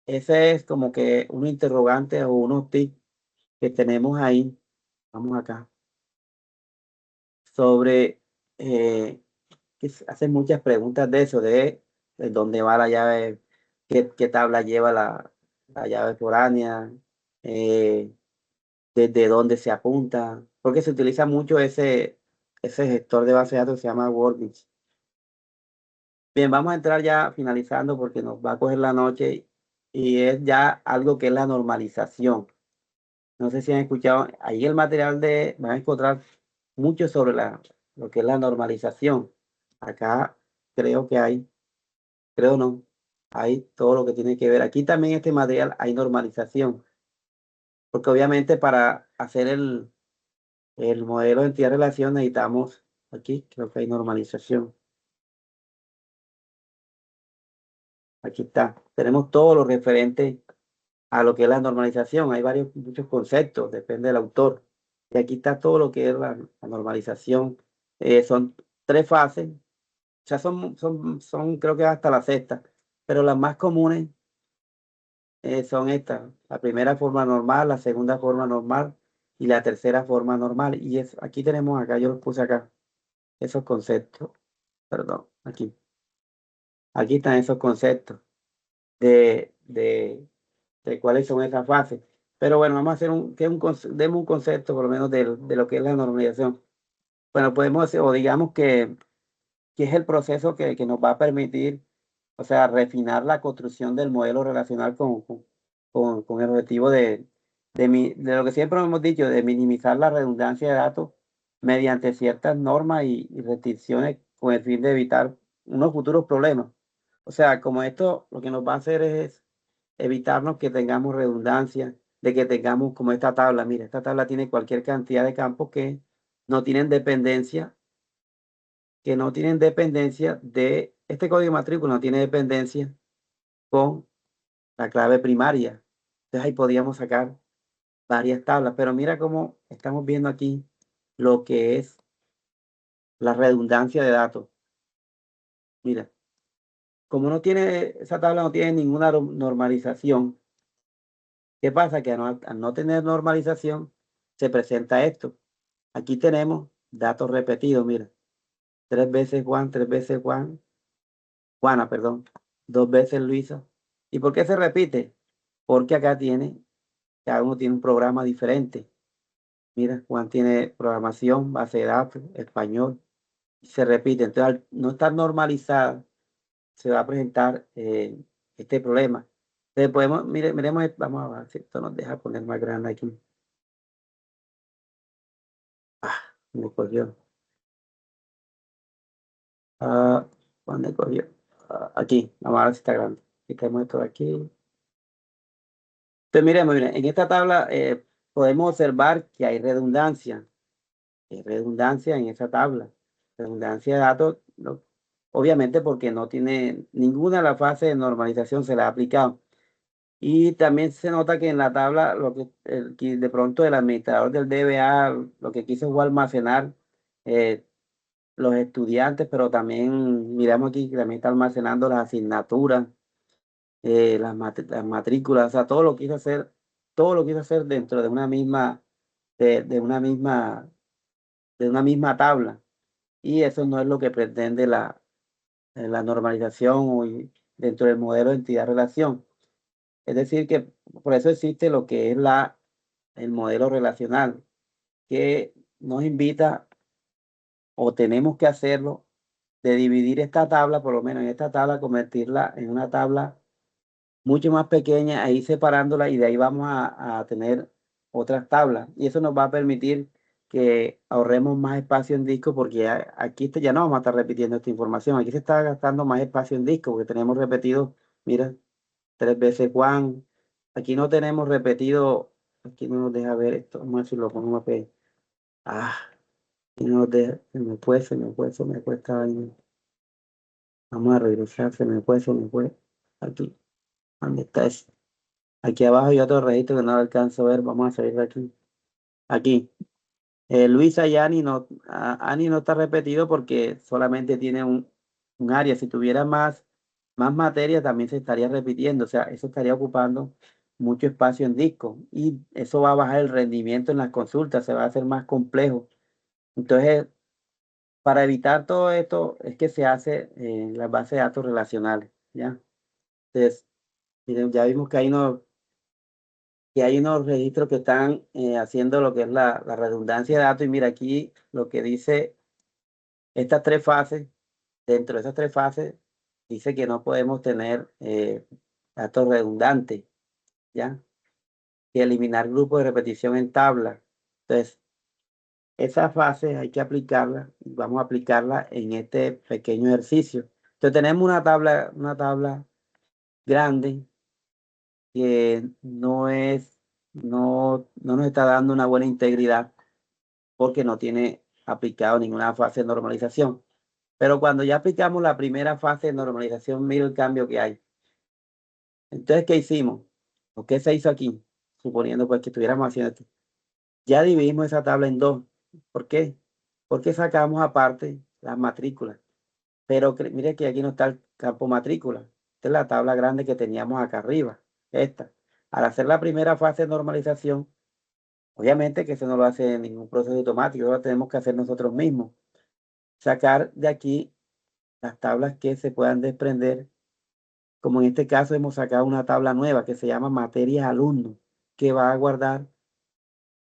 [SPEAKER 2] ese es como que un interrogante o unos tips que tenemos ahí. Vamos acá. Sobre que hacen muchas preguntas de eso, de dónde va la llave, qué tabla lleva la llave foránea, eh, desde dónde se apunta, porque se utiliza mucho ese gestor de base de datos que se llama Workbench. Bien, vamos a entrar ya finalizando porque nos va a coger la noche y es ya algo que es la normalización. No sé si han escuchado, ahí el material van a encontrar mucho sobre lo que es la normalización. Acá creo que creo no, hay todo lo que tiene que ver. Aquí también este material hay normalización, porque obviamente para hacer el modelo de entidad relación necesitamos, aquí creo que hay normalización. Aquí está. Tenemos todo lo referente a lo que es la normalización. Hay muchos conceptos, depende del autor. Y aquí está todo lo que es la normalización. Son 3 fases, o sea, son creo que hasta la sexta, pero las más comunes son estas. La primera forma normal, la segunda forma normal y la tercera forma normal. Y aquí tenemos acá, yo los puse acá, esos conceptos. Perdón, aquí. Aquí están esos conceptos de cuáles son esas fases. Pero bueno, vamos a hacer demos un concepto por lo menos de lo que es la normalización. Bueno, podemos hacer, o digamos que es el proceso que nos va a permitir, o sea, refinar la construcción del modelo relacional con el objetivo de lo que siempre hemos dicho, de minimizar la redundancia de datos mediante ciertas normas y restricciones con el fin de evitar unos futuros problemas. O sea, como esto lo que nos va a hacer es evitarnos que tengamos redundancia, de que tengamos como esta tabla. Mira, esta tabla tiene cualquier cantidad de campos no tienen dependencia, que no tienen dependencia este código de matrícula, no tiene dependencia con la clave primaria. Entonces ahí podíamos sacar varias tablas, pero mira cómo estamos viendo aquí lo que es la redundancia de datos. Mira, como esa tabla no tiene ninguna normalización, ¿qué pasa? Que al no tener normalización, se presenta esto. Aquí tenemos datos repetidos, mira. 3 veces Juan, 3 veces Juana, perdón. 2 veces Luisa. ¿Y por qué se repite? Porque acá cada uno tiene un programa diferente. Mira, Juan tiene programación, base de datos, español, y se repite. Entonces, al no estar normalizada, se va a presentar este problema. Entonces, miremos, vamos a ver si esto nos deja poner más grande aquí. Me cogió. Ah, ¿dónde cogió? Aquí, vamos a ver si está grande. Quitemos esto de aquí. Entonces, miremos, miren, en esta tabla podemos observar que hay redundancia. Hay redundancia en esa tabla. Redundancia de datos, obviamente porque no tiene ninguna de las fases de normalización se la ha aplicado. Y también se nota que en la tabla, que de pronto el administrador del DBA lo que quiso fue almacenar eh, los estudiantes, pero también miramos aquí que también está almacenando las asignaturas, las matrículas, o sea, todo lo quiso hacer dentro de una misma, de una misma, de una misma tabla. Y eso no es lo que pretende la normalización dentro del modelo de entidad-relación. Es decir, que por eso existe lo que es el modelo relacional, que nos invita o tenemos que hacerlo de dividir esta tabla, por lo menos en esta tabla, convertirla en una tabla mucho más pequeña, ahí separándola y de ahí vamos a tener otras tablas. Y eso nos va a permitir que ahorremos más espacio en disco porque aquí ya no vamos a estar repitiendo esta información. Aquí se está gastando más espacio en disco porque tenemos repetido, mira, 3 veces Juan. Aquí no tenemos repetido, aquí no nos deja ver esto. Vamos a ver si lo ponemos a pegar. Ah, aquí no nos deja, se me fue esta vaina. Vamos a regresar, se me fue. Aquí, ¿dónde está eso? Aquí abajo hay otro registro que no lo alcanzo a ver. Vamos a salir de aquí. Aquí. Luisa y Ani Ani no está repetido porque solamente tiene un área. Si tuviera más materia, también se estaría repitiendo. O sea, eso estaría ocupando mucho espacio en disco. Y eso va a bajar el rendimiento en las consultas. Se va a hacer más complejo. Entonces, para evitar todo esto, es que se hace las bases de datos relacionales. ¿Ya? Entonces, miren, ya vimos que hay unos registros que están haciendo lo que es la redundancia de datos. Y mira aquí lo que dice estas 3 fases. Dentro de esas 3 fases, dice que no podemos tener datos redundantes, ¿ya? Y eliminar grupos de repetición en tabla. Entonces, esa fase hay que aplicarla y vamos a aplicarla en este pequeño ejercicio. Entonces, tenemos una tabla grande que no nos está dando una buena integridad porque no tiene aplicado ninguna fase de normalización. Pero cuando ya aplicamos la primera fase de normalización, mira el cambio que hay. Entonces, ¿qué hicimos? ¿O qué se hizo aquí? Suponiendo pues que estuviéramos haciendo esto. Ya dividimos esa tabla en dos. ¿Por qué? Porque sacamos aparte las matrículas. Pero mire que aquí no está el campo matrícula. Esta es la tabla grande que teníamos acá arriba. Esta. Al hacer la primera fase de normalización, obviamente que eso no lo hace ningún proceso automático, lo tenemos que hacer nosotros mismos. Sacar de aquí las tablas que se puedan desprender, como en este caso hemos sacado una tabla nueva que se llama materias alumnos, que va a guardar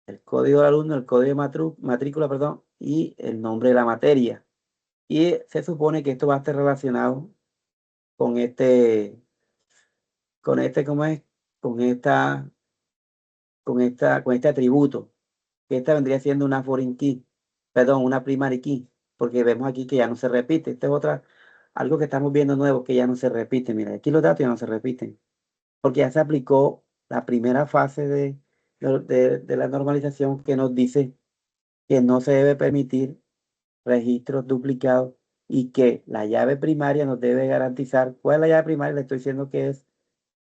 [SPEAKER 2] el código del alumno, el código de matrícula, perdón, y el nombre de la materia. Y se supone que esto va a estar relacionado con ¿cómo es? Con con este atributo, que esta vendría siendo una foreign key, perdón, una primary key, porque vemos aquí que ya no se repite. Esta es algo que estamos viendo nuevo, que ya no se repite. Mira, aquí los datos ya no se repiten, porque ya se aplicó la primera fase de la normalización que nos dice que no se debe permitir registros duplicados y que la llave primaria nos debe garantizar. ¿Cuál es la llave primaria? Le estoy diciendo que es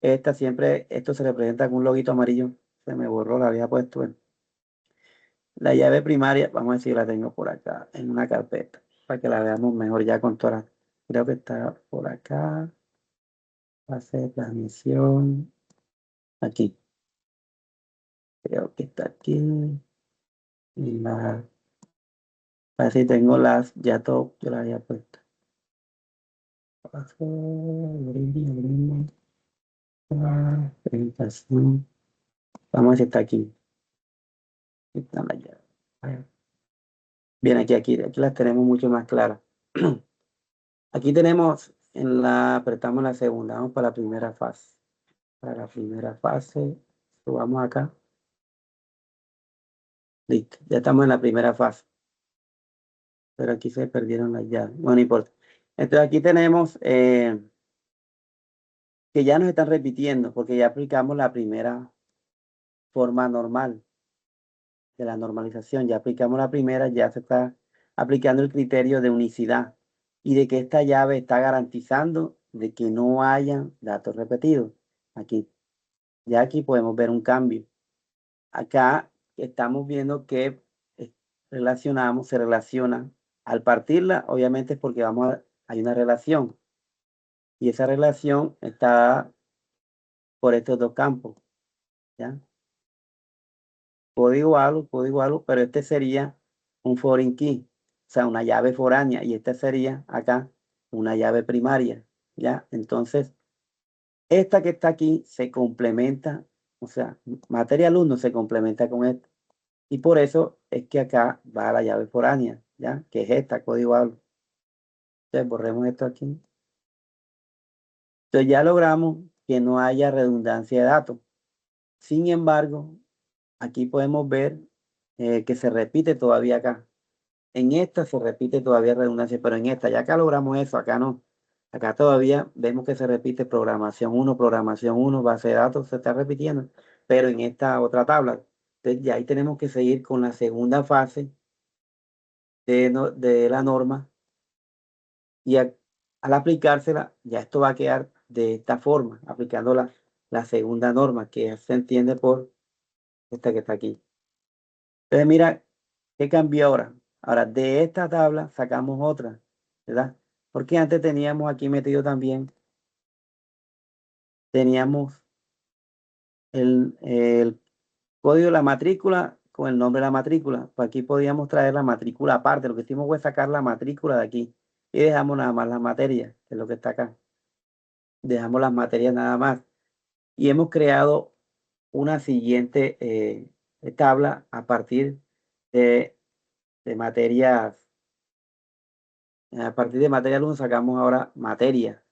[SPEAKER 2] esta, siempre esto se representa con un loguito amarillo. Se me borró, la había puesto. La llave primaria, vamos a decir, la tengo por acá en una carpeta para que la veamos mejor ya con todas. Creo que está por acá. Fase de transmisión. Aquí. Creo que está aquí. Y a ver si tengo ya todo, yo la había puesto. Presentación. Vamos a ver si está aquí. Está la llave. Bien, aquí las tenemos mucho más claras. Aquí tenemos apretamos la segunda, vamos para la primera fase. Para la primera fase, subamos acá. Listo, ya estamos en la primera fase. Pero aquí se perdieron las llaves. Bueno, no importa. Entonces aquí tenemos que ya nos están repitiendo porque ya aplicamos la primera forma normal de la normalización. Ya aplicamos la primera, ya se está aplicando el criterio de unicidad y de que esta llave está garantizando de que no haya datos repetidos. Aquí, ya aquí podemos ver un cambio. Acá estamos viendo que se relaciona. Al partirla, obviamente es porque hay una relación. Y esa relación está por estos dos campos, ¿ya? Código algo, pero este sería un foreign key, o sea, una llave foránea, y esta sería acá una llave primaria, ¿ya? Entonces, esta que está aquí se complementa, o sea, material 1 se complementa con esta. Y por eso es que acá va la llave foránea, ¿ya? Que es esta, código algo. Entonces, borremos esto aquí. Entonces, ya logramos que no haya redundancia de datos. Sin embargo, aquí podemos ver que se repite todavía acá. En esta se repite todavía redundancia, pero en esta, ya acá logramos eso, acá no. Acá todavía vemos que se repite programación 1, base de datos, se está repitiendo, pero en esta otra tabla. Entonces ya ahí tenemos que seguir con la segunda fase de la norma y al aplicársela, ya esto va a quedar de esta forma, aplicando la segunda norma, que se entiende por esta que está aquí. Entonces mira, ¿qué cambió ahora? Ahora, de esta tabla sacamos otra, ¿verdad? Porque antes teníamos aquí metido también, teníamos el código de la matrícula con el nombre de la matrícula. Pues aquí podíamos traer la matrícula aparte. Lo que hicimos fue sacar la matrícula de aquí y dejamos nada más las materias, que es lo que está acá. Dejamos las materias nada más. Y hemos creado una siguiente tabla a partir de materias. A partir de material 1 sacamos ahora materia.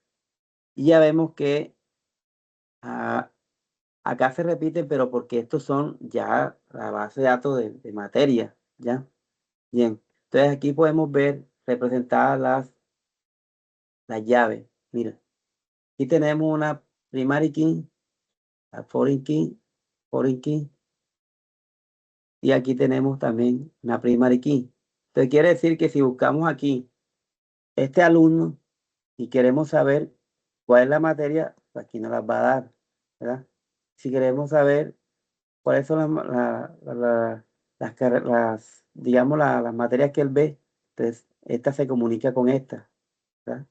[SPEAKER 2] Y ya vemos que acá se repiten, pero porque estos son ya la base de datos de materia, ¿ya? Bien, entonces aquí podemos ver representadas las llaves. Mira, aquí tenemos una primary key, la foreign key, y aquí tenemos también una primary key. Entonces quiere decir que si buscamos aquí este alumno y queremos saber cuál es la materia, pues aquí nos las va a dar, ¿verdad? Si queremos saber cuáles son digamos, las materias que él ve, entonces esta se comunica con esta, ¿verdad?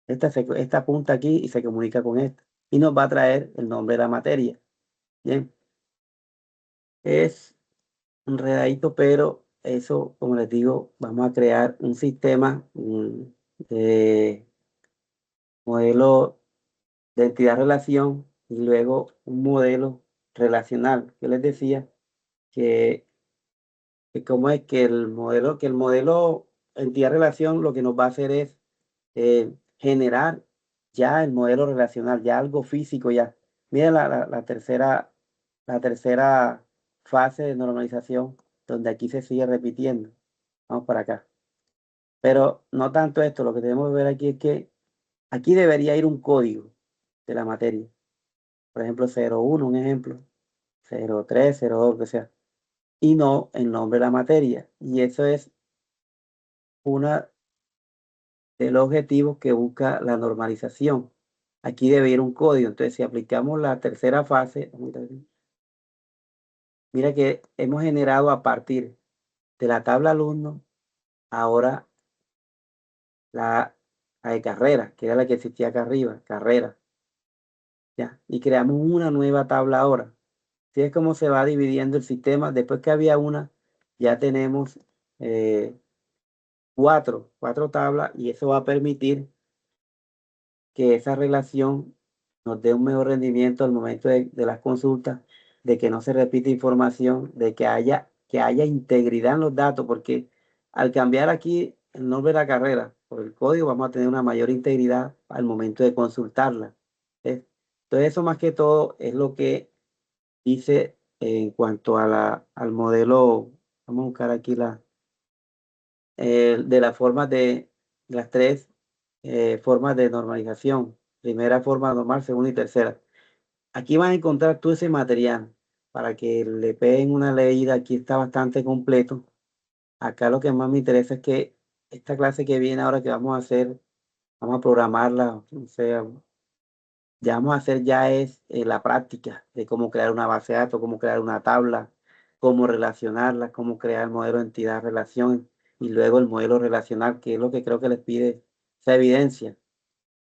[SPEAKER 2] Esta apunta aquí y se comunica con esta. Y nos va a traer el nombre de la materia. Bien, es enredadito, pero eso, como les digo, vamos a crear un sistema de modelo de entidad-relación y luego un modelo relacional. Yo les decía que cómo es que el modelo entidad-relación lo que nos va a hacer es generar ya el modelo relacional, ya algo físico ya. Mira la tercera fase de normalización, donde aquí se sigue repitiendo. Vamos para acá. Pero no tanto esto, lo que tenemos que ver aquí es que aquí debería ir un código de la materia. Por ejemplo, 01, un ejemplo, 03, 02, que sea. Y no el nombre de la materia. Y eso es una de los objetivos que busca la normalización. Aquí debe ir un código. Entonces, si aplicamos la tercera fase, mira que hemos generado a partir de la tabla alumno, ahora la de carrera, que era la que existía acá arriba, carrera. ¿Ya? Y creamos una nueva tabla ahora. Así es como se va dividiendo el sistema. Después que había una, ya tenemos cuatro tablas y eso va a permitir que esa relación nos dé un mejor rendimiento al momento de las consultas, de que no se repite información, de que haya integridad en los datos, porque al cambiar aquí el nombre de la carrera por el código vamos a tener una mayor integridad al momento de consultarla. ¿Ves? Entonces eso más que todo es lo que dice en cuanto a al modelo, vamos a buscar aquí de las formas de las tres formas de normalización. Primera forma normal, segunda y tercera. Aquí vas a encontrar todo ese material para que le peguen una leída. Aquí está bastante completo. Acá lo que más me interesa es que esta clase que viene ahora que vamos a hacer, vamos a programarla, o sea, ya vamos a hacer ya es la práctica de cómo crear una base de datos, cómo crear una tabla, cómo relacionarla, cómo crear el modelo de entidad-relación y luego el modelo relacional, que es lo que creo que les pide esa evidencia.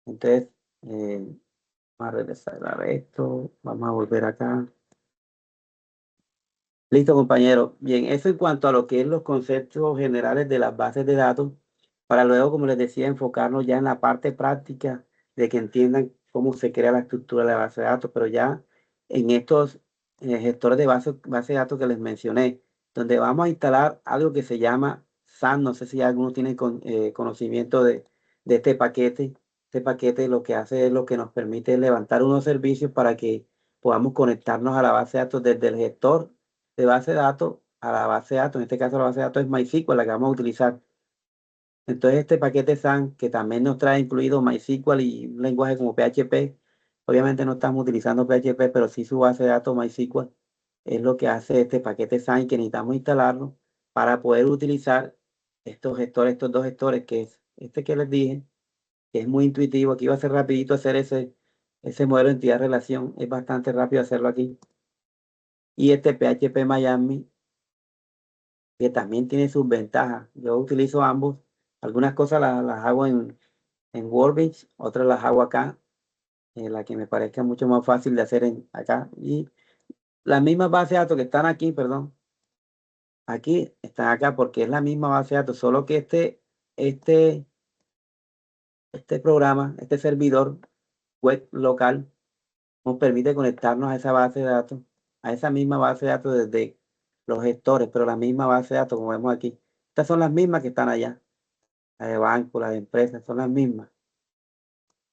[SPEAKER 2] Entonces, vamos a regresar a esto, vamos a volver acá. Listo, compañero. Bien, eso en cuanto a lo que es los conceptos generales de las bases de datos, para luego, como les decía, enfocarnos ya en la parte práctica de que entiendan cómo se crea la estructura de la base de datos, pero ya en estos gestores de base de datos que les mencioné, donde vamos a instalar algo que se llama SAN, no sé si algunos tienen conocimiento de este paquete. Este paquete lo que hace es lo que nos permite levantar unos servicios para que podamos conectarnos a la base de datos desde el gestor de base de datos a la base de datos. En este caso, la base de datos es MySQL, la que vamos a utilizar. Entonces, este paquete SAN, que también nos trae incluido MySQL y un lenguaje como PHP, obviamente no estamos utilizando PHP, pero sí su base de datos MySQL, es lo que hace este paquete SAN que necesitamos instalarlo para poder utilizar estos gestores, estos dos gestores, que es este que les dije, que es muy intuitivo. Aquí va a ser rapidito hacer ese modelo de entidad-relación, es bastante rápido hacerlo aquí. Y este PHP Miami, que también tiene sus ventajas. Yo utilizo ambos. Algunas cosas las hago en Workbench, otras las hago acá, la que me parezca mucho más fácil de hacer acá. Y las mismas bases de datos que están aquí, perdón, aquí están acá porque es la misma base de datos, solo que este, este programa, este servidor web local, nos permite conectarnos a esa base de datos, a esa misma base de datos desde los gestores, pero la misma base de datos, como vemos aquí. Estas son las mismas que están allá. La de banco, la de empresas, son las mismas.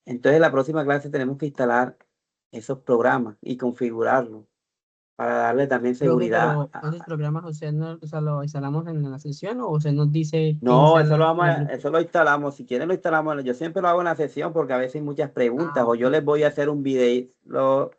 [SPEAKER 2] Entonces, la próxima clase tenemos que instalar esos programas y configurarlos para darle también
[SPEAKER 4] Profe,
[SPEAKER 2] seguridad.
[SPEAKER 4] pero esos programas usted no, o sea, lo instalamos en la sesión o usted nos dice qué
[SPEAKER 2] No,
[SPEAKER 4] instalar en el grupo.
[SPEAKER 2] eso lo instalamos. Si quieren lo instalamos. Yo siempre lo hago en la sesión porque a veces hay muchas preguntas
[SPEAKER 4] Ah,
[SPEAKER 2] o yo
[SPEAKER 4] ok.
[SPEAKER 2] les voy a hacer un videito.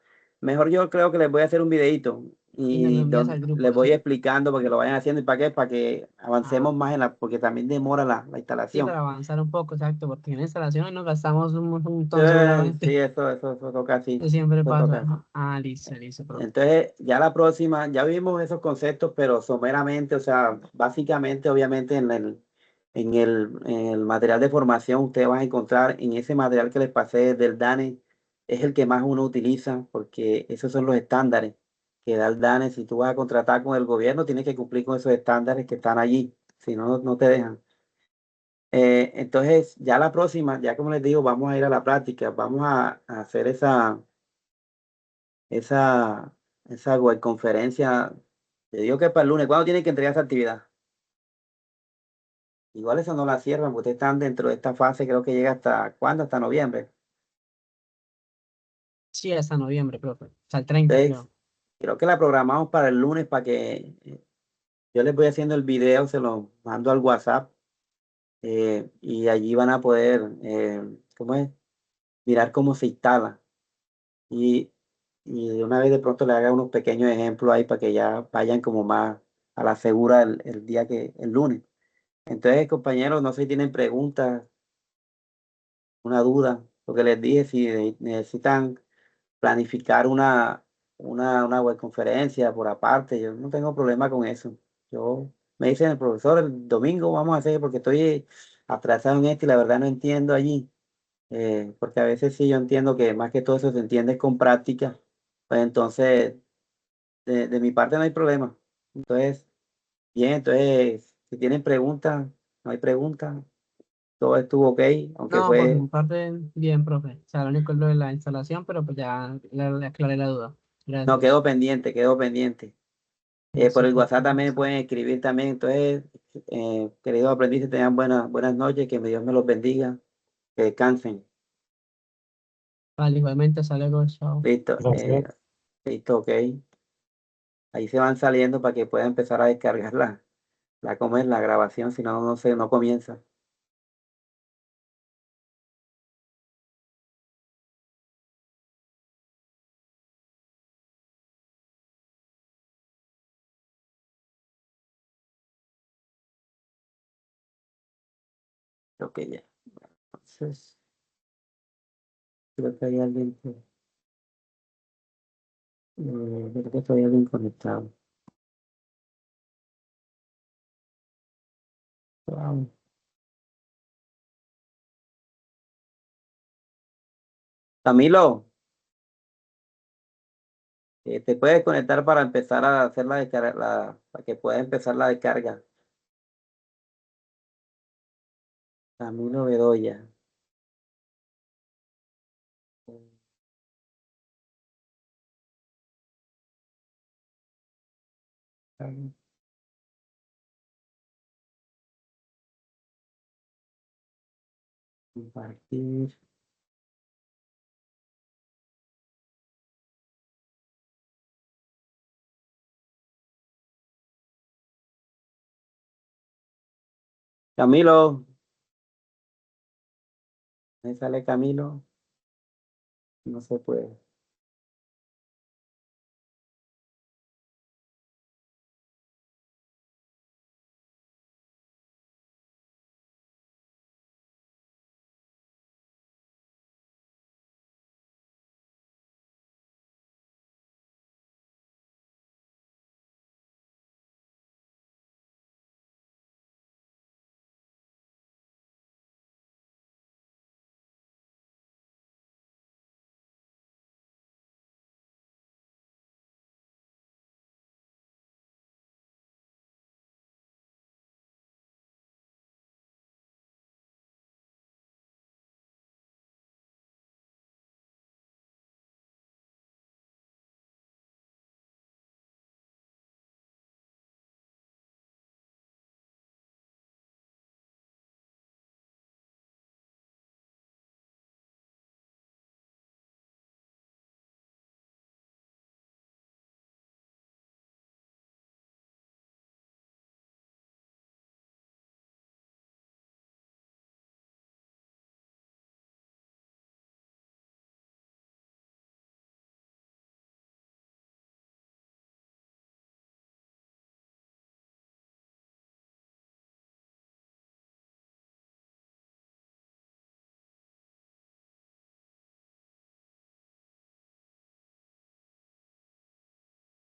[SPEAKER 2] Mejor yo creo que les voy a hacer un videito
[SPEAKER 4] Y nos lo
[SPEAKER 2] y
[SPEAKER 4] envías al grupo,
[SPEAKER 2] les voy
[SPEAKER 4] ¿sí?
[SPEAKER 2] explicando porque lo vayan haciendo y para qué, para que
[SPEAKER 4] Ah,
[SPEAKER 2] avancemos
[SPEAKER 4] ok.
[SPEAKER 2] más porque también demora la
[SPEAKER 4] Sí,
[SPEAKER 2] instalación.
[SPEAKER 4] para avanzar un poco, exacto, porque en la instalación nos gastamos un montón seguramente.
[SPEAKER 2] Sí, eso toca así.
[SPEAKER 4] Eso siempre
[SPEAKER 2] Eso
[SPEAKER 4] pasa.
[SPEAKER 2] toca así.
[SPEAKER 4] Ajá. Ah, listo, listo, profe.
[SPEAKER 2] Entonces, ya la próxima, ya vimos esos conceptos, pero someramente, o sea, básicamente, obviamente, en el material de formación, ustedes van a encontrar en ese material que les pasé del DANE, es el que más uno utiliza, porque esos son los estándares que da el DANE. Si tú vas a contratar con el gobierno, tienes que cumplir con esos estándares que están allí, si no, no te dejan. Entonces, ya la próxima, ya como les digo, vamos a ir a la práctica, vamos a hacer esa, esa web conferencia. Te digo que para el lunes. ¿Cuándo tienen que entregar esa actividad? Igual eso no la cierran, porque ustedes están dentro de esta fase, creo que llega hasta, ¿cuándo? Hasta noviembre.
[SPEAKER 4] Sí, hasta noviembre, profe. O sea, el 30,
[SPEAKER 2] Entonces,
[SPEAKER 4] creo.
[SPEAKER 2] creo que la programamos para el lunes para que yo les voy haciendo el video, se lo mando al WhatsApp y allí van a poder, ¿cómo es? Mirar cómo se instala. Y, y de una vez de pronto le haga unos pequeños ejemplos ahí para que ya vayan como más a la segura el día el lunes. Entonces, compañeros, no sé si tienen preguntas, una duda. Lo que les dije, si necesitan planificar una web conferencia por aparte, yo no tengo problema con eso. Yo me dicen el profesor, el domingo vamos a hacer porque estoy atrasado en esto y la verdad no entiendo allí. Porque a veces sí yo entiendo que más que todo eso se entiende con práctica. Pues entonces, de mi parte no hay problema. Entonces, bien, entonces, si tienen preguntas, no hay preguntas. Todo estuvo ok, aunque
[SPEAKER 4] No, por
[SPEAKER 2] fue,
[SPEAKER 4] mi parte, bien, profe. O sea, lo único es lo de la instalación, pero pues ya le aclaré la duda.
[SPEAKER 2] no,
[SPEAKER 4] Gracias.
[SPEAKER 2] quedó pendiente, quedó pendiente. Por
[SPEAKER 4] Listo,
[SPEAKER 2] el
[SPEAKER 4] profe.
[SPEAKER 2] WhatsApp también pueden escribir también. Entonces, queridos aprendices, tengan buenas noches, que Dios me los bendiga, que descansen.
[SPEAKER 4] Vale, igualmente, hasta luego, chao.
[SPEAKER 2] Listo,
[SPEAKER 3] Gracias.
[SPEAKER 2] listo, ok. Ahí se van saliendo para que puedan empezar a descargar la grabación, si no, no comienza. Creo que ya. Entonces, creo que hay alguien que, creo que todavía hay alguien conectado. Wow. Camilo, te puedes conectar para empezar a hacer la descarga, para que puedas empezar la descarga. Camilo Bedoya. Compartir. Camilo, ¿me sale Camilo? No se puede.